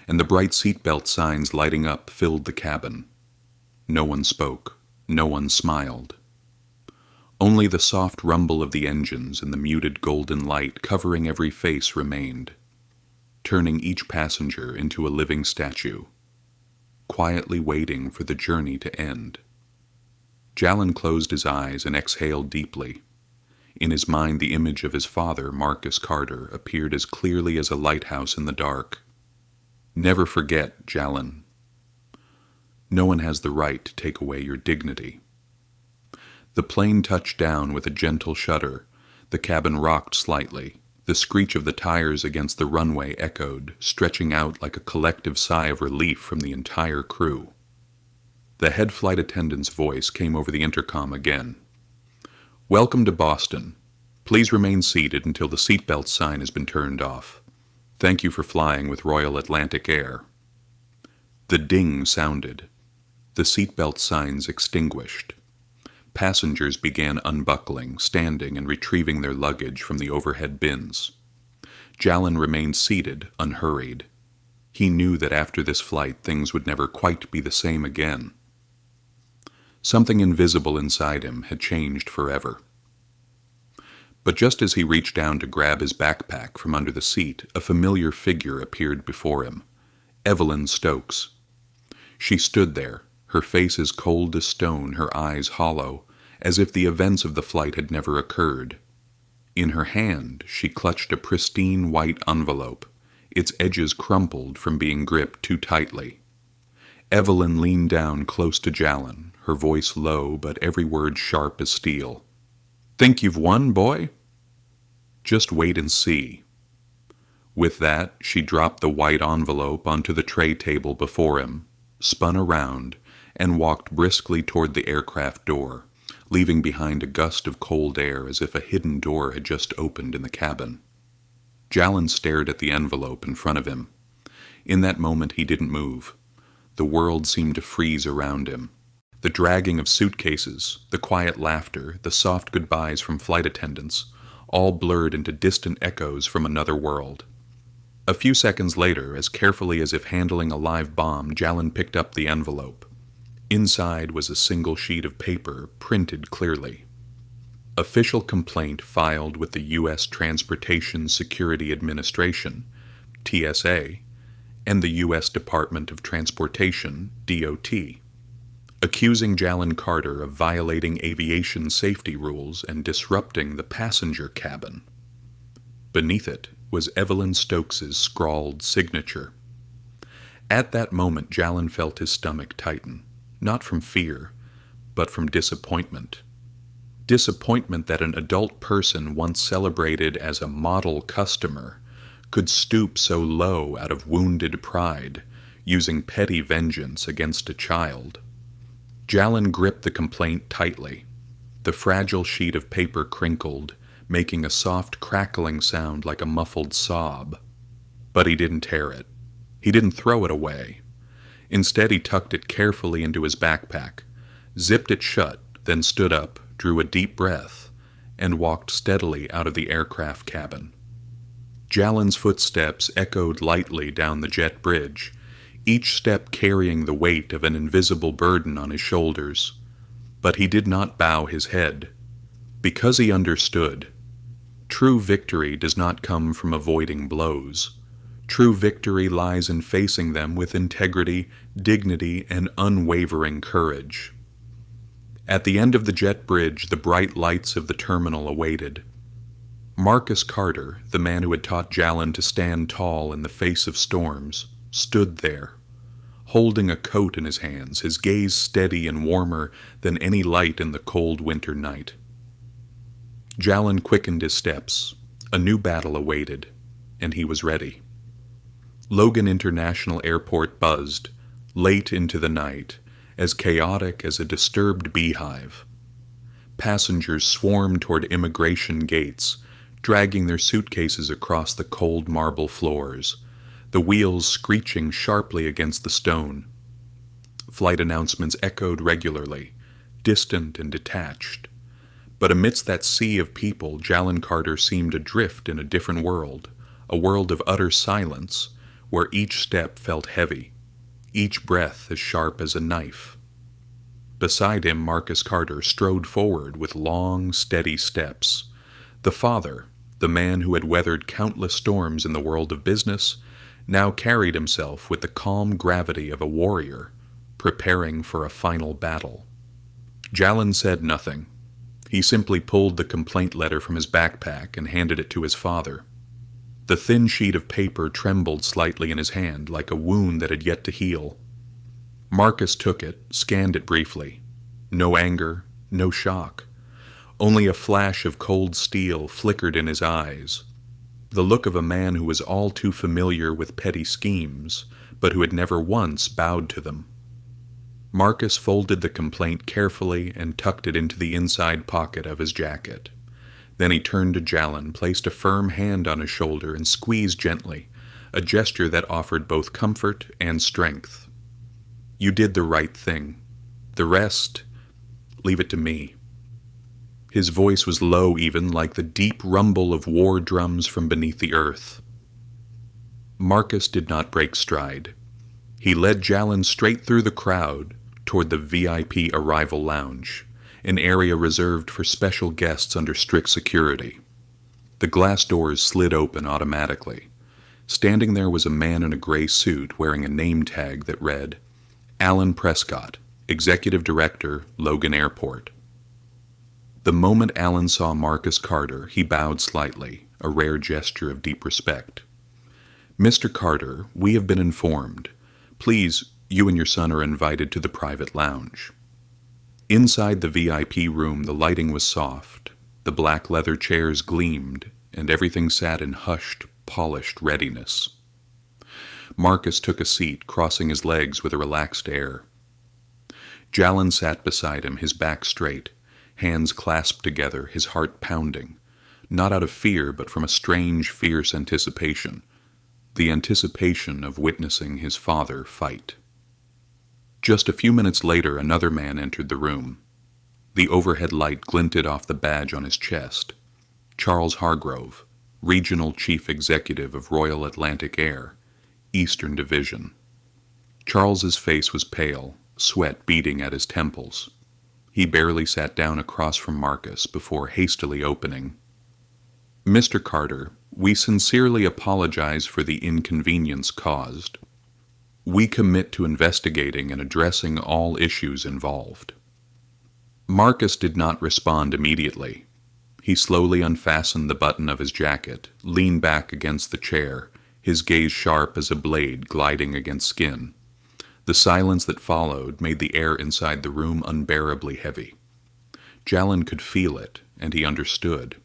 and the bright seatbelt signs lighting up filled the cabin. No one spoke, no one smiled. Only the soft rumble of the engines and the muted golden light covering every face remained, turning each passenger into a living statue, quietly waiting for the journey to end. Jallen closed his eyes and exhaled deeply. In his mind, the image of his father, Marcus Carter, appeared as clearly as a lighthouse in the dark. Never forget, Jallen. No one has the right to take away your dignity. The plane touched down with a gentle shudder. The cabin rocked slightly. The screech of the tires against the runway echoed, stretching out like a collective sigh of relief from the entire crew. The head flight attendant's voice came over the intercom again. "Welcome to Boston. Please remain seated until the seatbelt sign has been turned off. Thank you for flying with Royal Atlantic Air." The ding sounded. The seatbelt signs extinguished. Passengers began unbuckling, standing, and retrieving their luggage from the overhead bins. Jallen remained seated, unhurried. He knew that after this flight things would never quite be the same again. Something invisible inside him had changed forever. But just as he reached down to grab his backpack from under the seat, a familiar figure appeared before him. Evelyn Stokes. She stood there, her face as cold as stone, her eyes hollow, as if the events of the flight had never occurred. In her hand, she clutched a pristine white envelope, its edges crumpled from being gripped too tightly. Evelyn leaned down close to Jallen, her voice low but every word sharp as steel. "Think you've won, boy? Just wait and see." With that, she dropped the white envelope onto the tray table before him, spun around, and walked briskly toward the aircraft door, leaving behind a gust of cold air as if a hidden door had just opened in the cabin. Jallen stared at the envelope in front of him. In that moment he didn't move. The world seemed to freeze around him. The dragging of suitcases, the quiet laughter, the soft goodbyes from flight attendants, all blurred into distant echoes from another world. A few seconds later, as carefully as if handling a live bomb, Jallen picked up the envelope. Inside was a single sheet of paper, printed clearly. Official complaint filed with the U.S. Transportation Security Administration, TSA, and the U.S. Department of Transportation, DOT, accusing Jallen Carter of violating aviation safety rules and disrupting the passenger cabin. Beneath it was Evelyn Stokes's scrawled signature. At that moment, Jallen felt his stomach tighten, not from fear, but from disappointment. Disappointment that an adult person once celebrated as a model customer could stoop so low out of wounded pride, using petty vengeance against a child. Jallen gripped the complaint tightly. The fragile sheet of paper crinkled, making a soft crackling sound like a muffled sob. But he didn't tear it. He didn't throw it away. Instead, he tucked it carefully into his backpack, zipped it shut, then stood up, drew a deep breath, and walked steadily out of the aircraft cabin. Jallen's footsteps echoed lightly down the jet bridge, each step carrying the weight of an invisible burden on his shoulders. But he did not bow his head, because he understood. True victory does not come from avoiding blows. True victory lies in facing them with integrity, dignity, and unwavering courage. At the end of the jet bridge, the bright lights of the terminal awaited. Marcus Carter, the man who had taught Jallen to stand tall in the face of storms, stood there, holding a coat in his hands, his gaze steady and warmer than any light in the cold winter night. Jallen quickened his steps. A new battle awaited, and he was ready. Logan International Airport buzzed, late into the night, as chaotic as a disturbed beehive. Passengers swarmed toward immigration gates, dragging their suitcases across the cold marble floors, the wheels screeching sharply against the stone. Flight announcements echoed regularly, distant and detached. But amidst that sea of people, Jallen Carter seemed adrift in a different world, a world of utter silence, where each step felt heavy, each breath as sharp as a knife. Beside him, Marcus Carter strode forward with long, steady steps. The father, the man who had weathered countless storms in the world of business, now carried himself with the calm gravity of a warrior, preparing for a final battle. Jallen said nothing. He simply pulled the complaint letter from his backpack and handed it to his father. The thin sheet of paper trembled slightly in his hand, like a wound that had yet to heal. Marcus took it, scanned it briefly. No anger, no shock. Only a flash of cold steel flickered in his eyes. The look of a man who was all too familiar with petty schemes, but who had never once bowed to them. Marcus folded the complaint carefully and tucked it into the inside pocket of his jacket. Then he turned to Jallen, placed a firm hand on his shoulder, and squeezed gently, a gesture that offered both comfort and strength. "You did the right thing. The rest, leave it to me." His voice was low even, like the deep rumble of war drums from beneath the earth. Marcus did not break stride. He led Jallen straight through the crowd toward the VIP arrival lounge, an area reserved for special guests under strict security. The glass doors slid open automatically. Standing there was a man in a gray suit wearing a name tag that read, "Alan Prescott, Executive Director, Logan Airport." The moment Alan saw Marcus Carter, he bowed slightly, a rare gesture of deep respect. "Mr. Carter, we have been informed. Please, you and your son are invited to the private lounge." Inside the VIP room, the lighting was soft, the black leather chairs gleamed, and everything sat in hushed, polished readiness. Marcus took a seat, crossing his legs with a relaxed air. Jallen sat beside him, his back straight, hands clasped together, his heart pounding, not out of fear but from a strange, fierce anticipation, the anticipation of witnessing his father fight. Just a few minutes later, another man entered the room. The overhead light glinted off the badge on his chest. Charles Hargrove, Regional Chief Executive of Royal Atlantic Air, Eastern Division. Charles's face was pale, sweat beading at his temples. He barely sat down across from Marcus before hastily opening. "Mr. Carter, we sincerely apologize for the inconvenience caused. We commit to investigating and addressing all issues involved." Marcus did not respond immediately. He slowly unfastened the button of his jacket, leaned back against the chair, his gaze sharp as a blade gliding against skin. The silence that followed made the air inside the room unbearably heavy. Jallen could feel it, and he understood.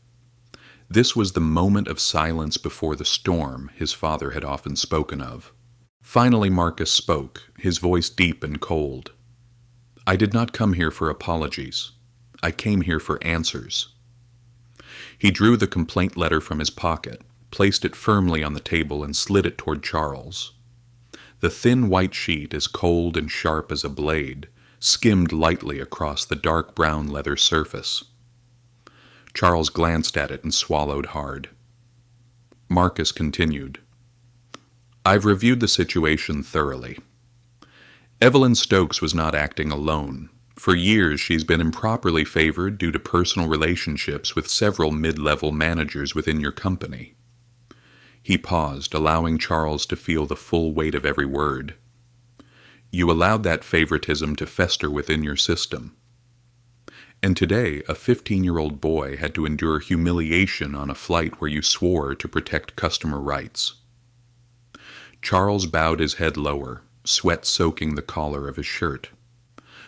This was the moment of silence before the storm his father had often spoken of. Finally Marcus spoke, his voice deep and cold. "I did not come here for apologies. I came here for answers." He drew the complaint letter from his pocket, placed it firmly on the table, and slid it toward Charles. The thin white sheet, as cold and sharp as a blade, skimmed lightly across the dark brown leather surface. Charles glanced at it and swallowed hard. Marcus continued, "I've reviewed the situation thoroughly. Evelyn Stokes was not acting alone. For years she's been improperly favored due to personal relationships with several mid-level managers within your company." He paused, allowing Charles to feel the full weight of every word. "You allowed that favoritism to fester within your system. And today, a 15-year-old boy had to endure humiliation on a flight where you swore to protect customer rights." Charles bowed his head lower, sweat soaking the collar of his shirt.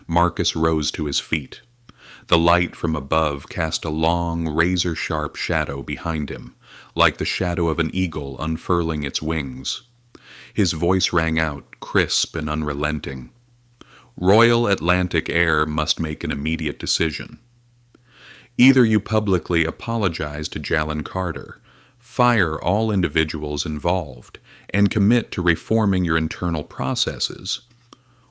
Marcus rose to his feet. The light from above cast a long, razor-sharp shadow behind him, like the shadow of an eagle unfurling its wings. His voice rang out, crisp and unrelenting. "Royal Atlantic Air must make an immediate decision. Either you publicly apologize to Jallen Carter, fire all individuals involved, and commit to reforming your internal processes,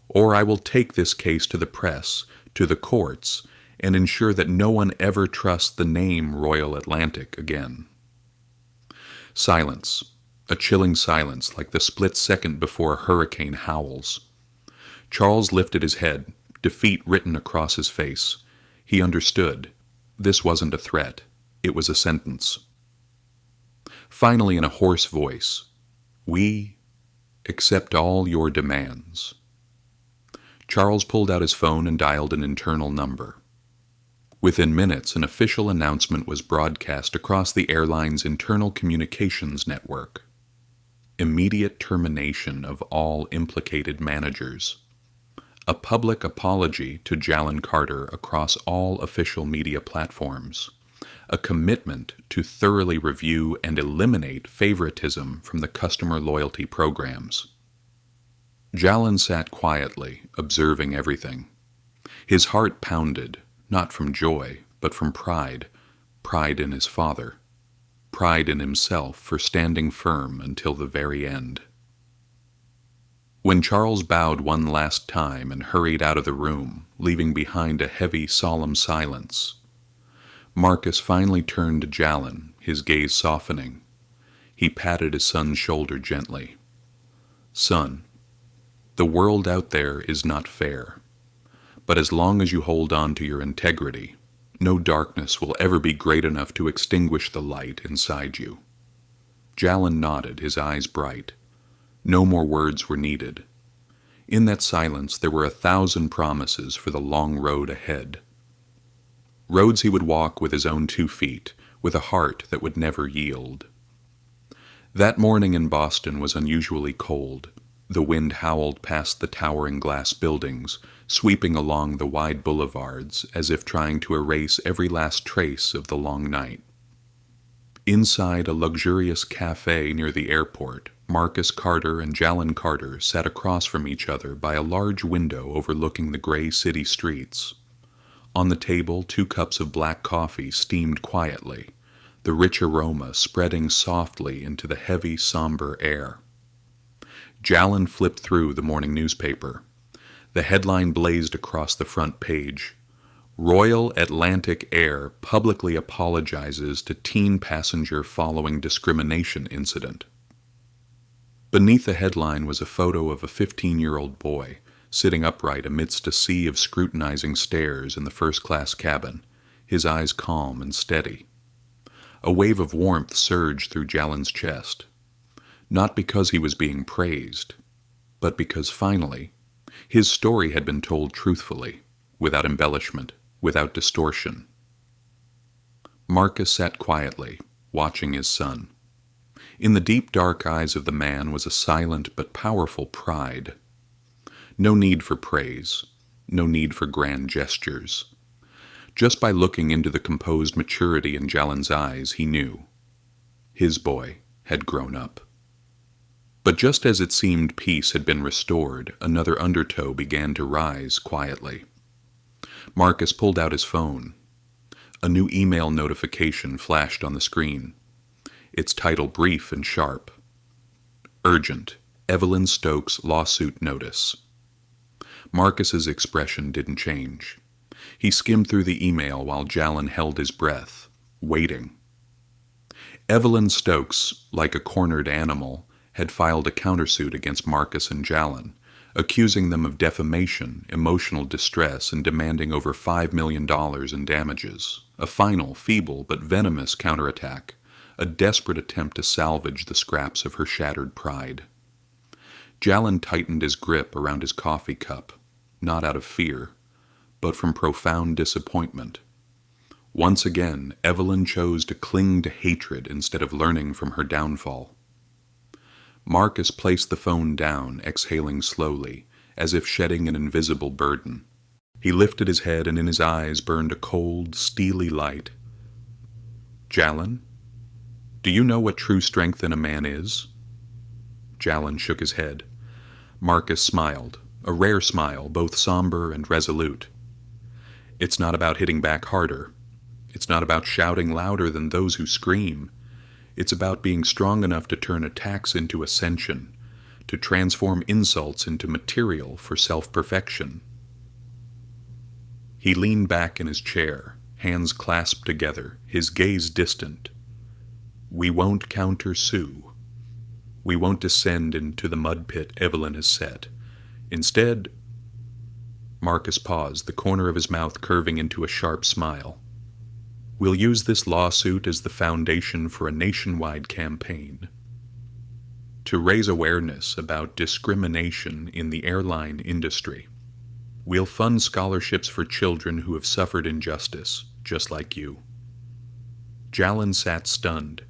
or I will take this case to the press, to the courts, and ensure that no one ever trusts the name Royal Atlantic again." Silence, a chilling silence like the split second before a hurricane howls. Charles lifted his head, defeat written across his face. He understood. This wasn't a threat. It was a sentence. Finally, in a hoarse voice, "We Accept all your demands. Charles pulled out his phone and dialed an internal number. Within minutes, an official announcement was broadcast across the airline's internal communications network. Immediate termination of all implicated managers. A public apology to Jallen Carter across all official media platforms. A commitment to thoroughly review and eliminate favoritism from the customer loyalty programs. Jallen sat quietly, observing everything. His heart pounded, not from joy, but from pride. Pride in his father. Pride in himself for standing firm until the very end. When Charles bowed one last time and hurried out of the room, leaving behind a heavy, solemn silence, Marcus finally turned to Jallen, his gaze softening. He patted his son's shoulder gently. "Son, the world out there is not fair. But as long as you hold on to your integrity, no darkness will ever be great enough to extinguish the light inside you." Jallen nodded, his eyes bright. No more words were needed. In that silence there were 1,000 promises for the long road ahead. Roads he would walk with his own 2 feet, with a heart that would never yield. That morning in Boston was unusually cold. The wind howled past the towering glass buildings, sweeping along the wide boulevards as if trying to erase every last trace of the long night. Inside a luxurious cafe near the airport, Marcus Carter and Jallen Carter sat across from each other by a large window overlooking the gray city streets. On the table, 2 cups of black coffee steamed quietly, the rich aroma spreading softly into the heavy, somber air. Jallen flipped through the morning newspaper. The headline blazed across the front page. Royal Atlantic Air publicly apologizes to teen passenger following discrimination incident. Beneath the headline was a photo of a 15-year-old boy, sitting upright amidst a sea of scrutinizing stares in the first-class cabin, his eyes calm and steady. A wave of warmth surged through Jallen's chest. Not because he was being praised, but because finally, his story had been told truthfully, without embellishment, without distortion. Marcus sat quietly, watching his son. In the deep dark eyes of the man was a silent but powerful pride. No need for praise, no need for grand gestures. Just by looking into the composed maturity in Jallen's eyes, he knew. His boy had grown up. But just as it seemed peace had been restored, another undertow began to rise quietly. Marcus pulled out his phone. A new email notification flashed on the screen. Its title brief and sharp. Urgent. Evelyn Stokes lawsuit notice. Marcus's expression didn't change. He skimmed through the email while Jallen held his breath, waiting. Evelyn Stokes, like a cornered animal, had filed a countersuit against Marcus and Jallen, accusing them of defamation, emotional distress, and demanding over $5 million in damages. A final, feeble, but venomous counterattack, a desperate attempt to salvage the scraps of her shattered pride. Jallen tightened his grip around his coffee cup, not out of fear, but from profound disappointment. Once again, Evelyn chose to cling to hatred instead of learning from her downfall. Marcus placed the phone down, exhaling slowly, as if shedding an invisible burden. He lifted his head, and in his eyes burned a cold, steely light. "Jallen, do you know what true strength in a man is?" Jallen shook his head. Marcus smiled, a rare smile, both somber and resolute. "It's not about hitting back harder. It's not about shouting louder than those who scream. It's about being strong enough to turn attacks into ascension, to transform insults into material for self-perfection." He leaned back in his chair, hands clasped together, his gaze distant. "We won't counter-sue. We won't descend into the mud pit Evelyn has set. Instead—" Marcus paused, the corner of his mouth curving into a sharp smile. "We'll use this lawsuit as the foundation for a nationwide campaign to raise awareness about discrimination in the airline industry. We'll fund scholarships for children who have suffered injustice, just like you." Jallen sat stunned.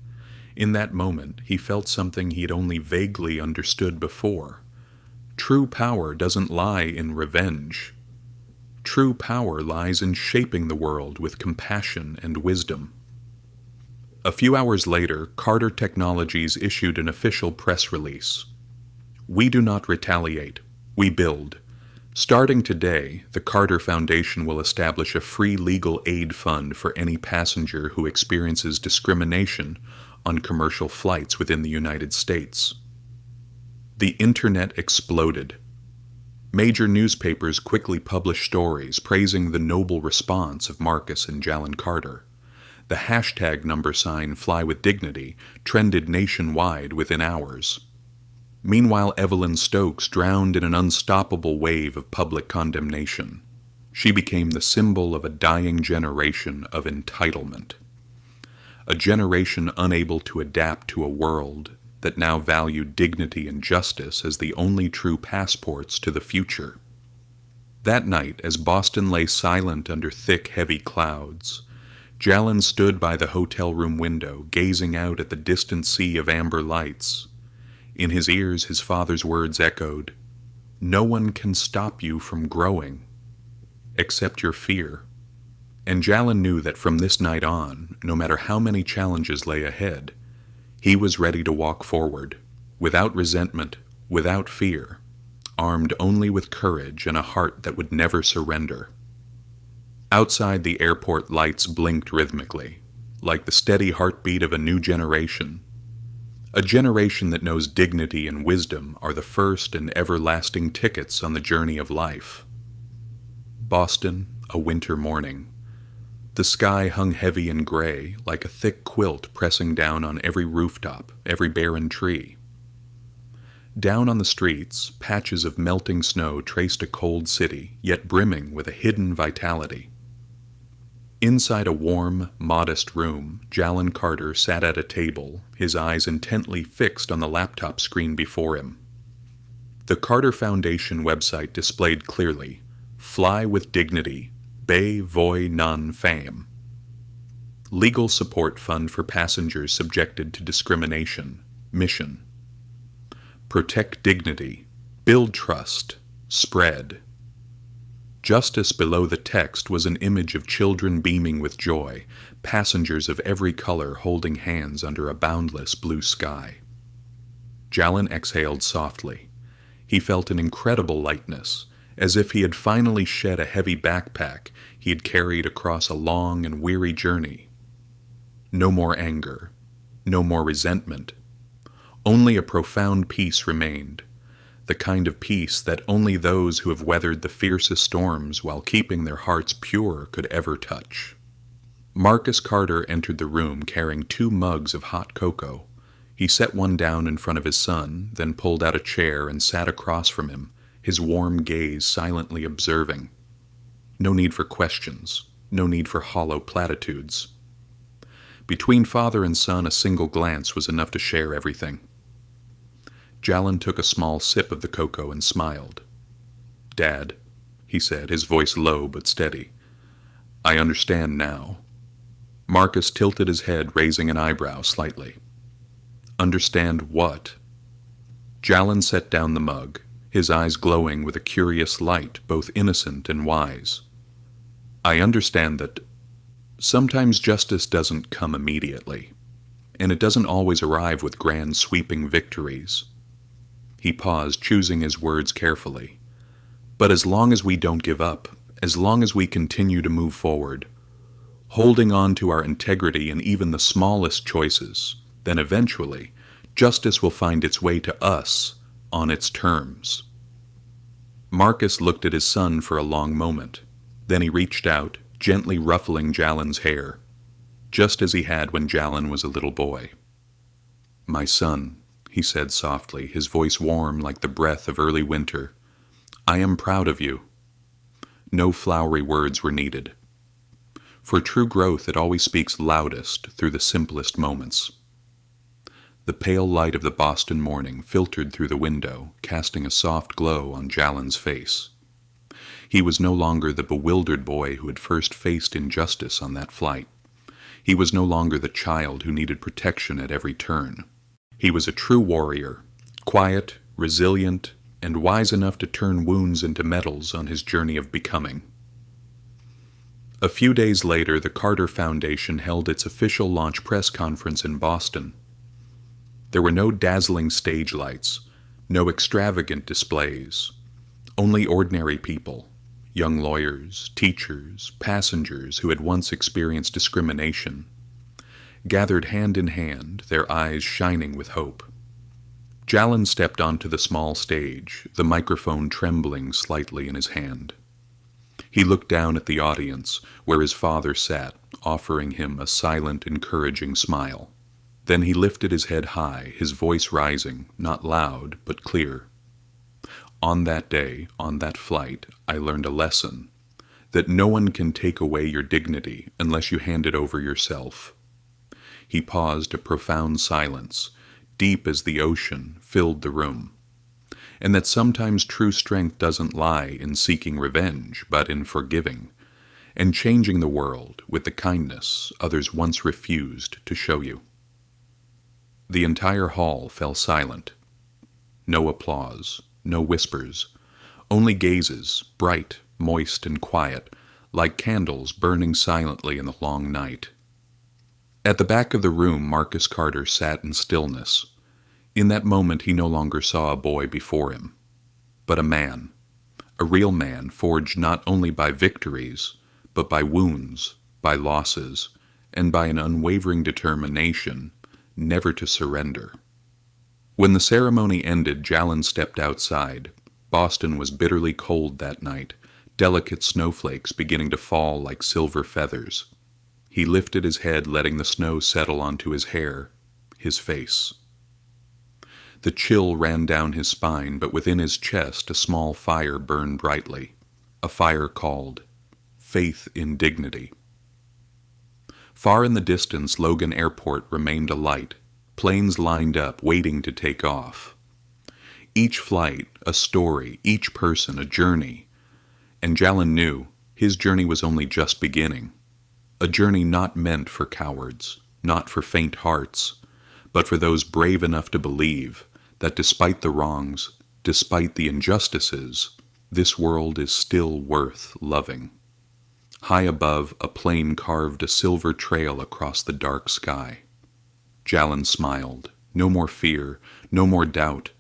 In that moment, he felt something he had only vaguely understood before. True power doesn't lie in revenge. True power lies in shaping the world with compassion and wisdom. A few hours later, Carter Technologies issued an official press release. "We do not retaliate. We build. Starting today, the Carter Foundation will establish a free legal aid fund for any passenger who experiences discrimination on commercial flights within the United States." The internet exploded. Major newspapers quickly published stories praising the noble response of Marcus and Jallen Carter. The hashtag #FlyWithDignity trended nationwide within hours. Meanwhile, Evelyn Stokes drowned in an unstoppable wave of public condemnation. She became the symbol of a dying generation of entitlement. A generation unable to adapt to a world that now valued dignity and justice as the only true passports to the future. That night, as Boston lay silent under thick, heavy clouds, Jallen stood by the hotel room window, gazing out at the distant sea of amber lights. In his ears, his father's words echoed, "No one can stop you from growing, except your fear." And Jallen knew that from this night on, no matter how many challenges lay ahead, he was ready to walk forward, without resentment, without fear, armed only with courage and a heart that would never surrender. Outside, the airport lights blinked rhythmically, like the steady heartbeat of a new generation. A generation that knows dignity and wisdom are the first and everlasting tickets on the journey of life. Boston, a winter morning. The sky hung heavy and gray, like a thick quilt pressing down on every rooftop, every barren tree. Down on the streets, patches of melting snow traced a cold city, yet brimming with a hidden vitality. Inside a warm, modest room, Jallen Carter sat at a table, his eyes intently fixed on the laptop screen before him. The Carter Foundation website displayed clearly, "Fly with dignity, Bay Voy Non Fam." Legal support fund for passengers subjected to discrimination. Mission: protect dignity, build trust, spread. Justice below the text was an image of children beaming with joy, passengers of every color holding hands under a boundless blue sky. Jallen exhaled softly. He felt an incredible lightness, as if he had finally shed a heavy backpack he had carried across a long and weary journey. No more anger, no more resentment. Only a profound peace remained, the kind of peace that only those who have weathered the fiercest storms while keeping their hearts pure could ever touch. Marcus Carter entered the room carrying 2 mugs of hot cocoa. He set one down in front of his son, then pulled out a chair and sat across from him, his warm gaze silently observing. No need for questions, no need for hollow platitudes. Between father and son, a single glance was enough to share everything. Jallen took a small sip of the cocoa and smiled. "Dad," he said, his voice low but steady, "I understand now." Marcus tilted his head, raising an eyebrow slightly. "Understand what?" Jallen set down the mug, his eyes glowing with a curious light, both innocent and wise. "I understand that sometimes justice doesn't come immediately, and it doesn't always arrive with grand sweeping victories." He paused, choosing his words carefully. "But as long as we don't give up, as long as we continue to move forward, holding on to our integrity in even the smallest choices, then eventually justice will find its way to us on its terms." Marcus looked at his son for a long moment. Then he reached out, gently ruffling Jallen's hair, just as he had when Jallen was a little boy. "My son," he said softly, his voice warm like the breath of early winter, "I am proud of you." No flowery words were needed. For true growth, it always speaks loudest through the simplest moments. The pale light of the Boston morning filtered through the window, casting a soft glow on Jallen's face. He was no longer the bewildered boy who had first faced injustice on that flight. He was no longer the child who needed protection at every turn. He was a true warrior, quiet, resilient, and wise enough to turn wounds into medals on his journey of becoming. A few days later, the Carter Foundation held its official launch press conference in Boston. There were no dazzling stage lights, no extravagant displays, only ordinary people, young lawyers, teachers, passengers who had once experienced discrimination, gathered hand in hand, their eyes shining with hope. Jallen stepped onto the small stage, the microphone trembling slightly in his hand. He looked down at the audience, where his father sat, offering him a silent, encouraging smile. Then he lifted his head high, his voice rising, not loud, but clear. On that day, on that flight, I learned a lesson, that no one can take away your dignity unless you hand it over yourself. He paused. A profound silence, deep as the ocean, filled the room, and that sometimes true strength doesn't lie in seeking revenge, but in forgiving, and changing the world with the kindness others once refused to show you. The entire hall fell silent. No applause, no whispers, only gazes, bright, moist, and quiet, like candles burning silently in the long night. At the back of the room, Marcus Carter sat in stillness. In that moment, he no longer saw a boy before him, but a man, a real man forged not only by victories, but by wounds, by losses, and by an unwavering determination never to surrender. When the ceremony ended, Jallen stepped outside. Boston was bitterly cold that night, delicate snowflakes beginning to fall like silver feathers. He lifted his head, letting the snow settle onto his hair, his face. The chill ran down his spine, but within his chest a small fire burned brightly, a fire called faith in dignity. Far in the distance, Logan Airport remained alight, planes lined up, waiting to take off. Each flight, a story, each person, a journey. And Jallen knew his journey was only just beginning. A journey not meant for cowards, not for faint hearts, but for those brave enough to believe that despite the wrongs, despite the injustices, this world is still worth loving. High above, a plane carved a silver trail across the dark sky. Jallen smiled. No more fear, no more doubt,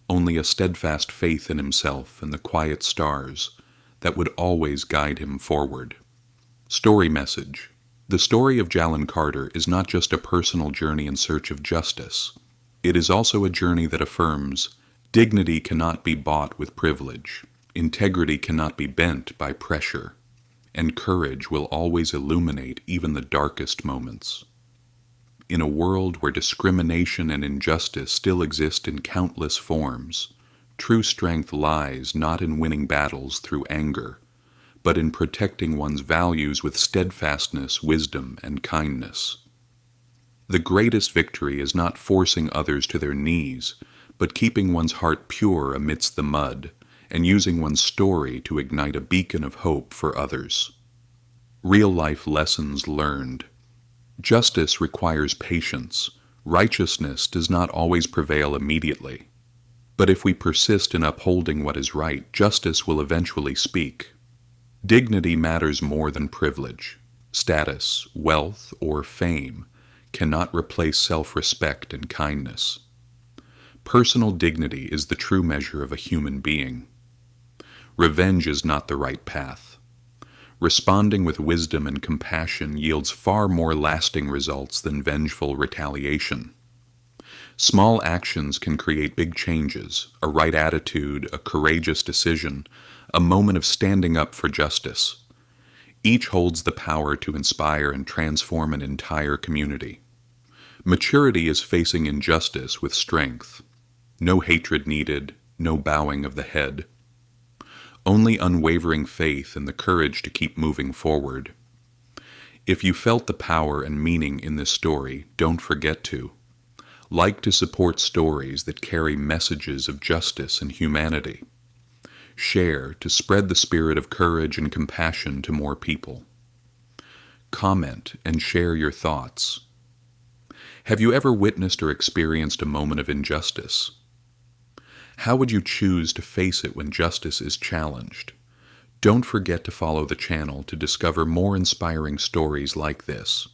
only a steadfast faith in himself and the quiet stars that would always guide him forward. Story message. The story of Jallen Carter is not just a personal journey in search of justice. It is also a journey that affirms dignity cannot be bought with privilege, integrity cannot be bent by pressure, and courage will always illuminate even the darkest moments. In a world where discrimination and injustice still exist in countless forms, true strength lies not in winning battles through anger, but in protecting one's values with steadfastness, wisdom, and kindness. The greatest victory is not forcing others to their knees, but keeping one's heart pure amidst the mud, and using one's story to ignite a beacon of hope for others. Real-life lessons learned. Justice requires patience. Righteousness does not always prevail immediately. But if we persist in upholding what is right, justice will eventually speak. Dignity matters more than privilege. Status, wealth, or fame cannot replace self-respect and kindness. Personal dignity is the true measure of a human being. Revenge is not the right path. Responding with wisdom and compassion yields far more lasting results than vengeful retaliation. Small actions can create big changes, a right attitude, a courageous decision, a moment of standing up for justice. Each holds the power to inspire and transform an entire community. Maturity is facing injustice with strength. No hatred needed, no bowing of the head. Only unwavering faith and the courage to keep moving forward. If you felt the power and meaning in this story, don't forget to. Like to support stories that carry messages of justice and humanity. Share to spread the spirit of courage and compassion to more people. Comment and share your thoughts. Have you ever witnessed or experienced a moment of injustice? How would you choose to face it when justice is challenged? Don't forget to follow the channel to discover more inspiring stories like this.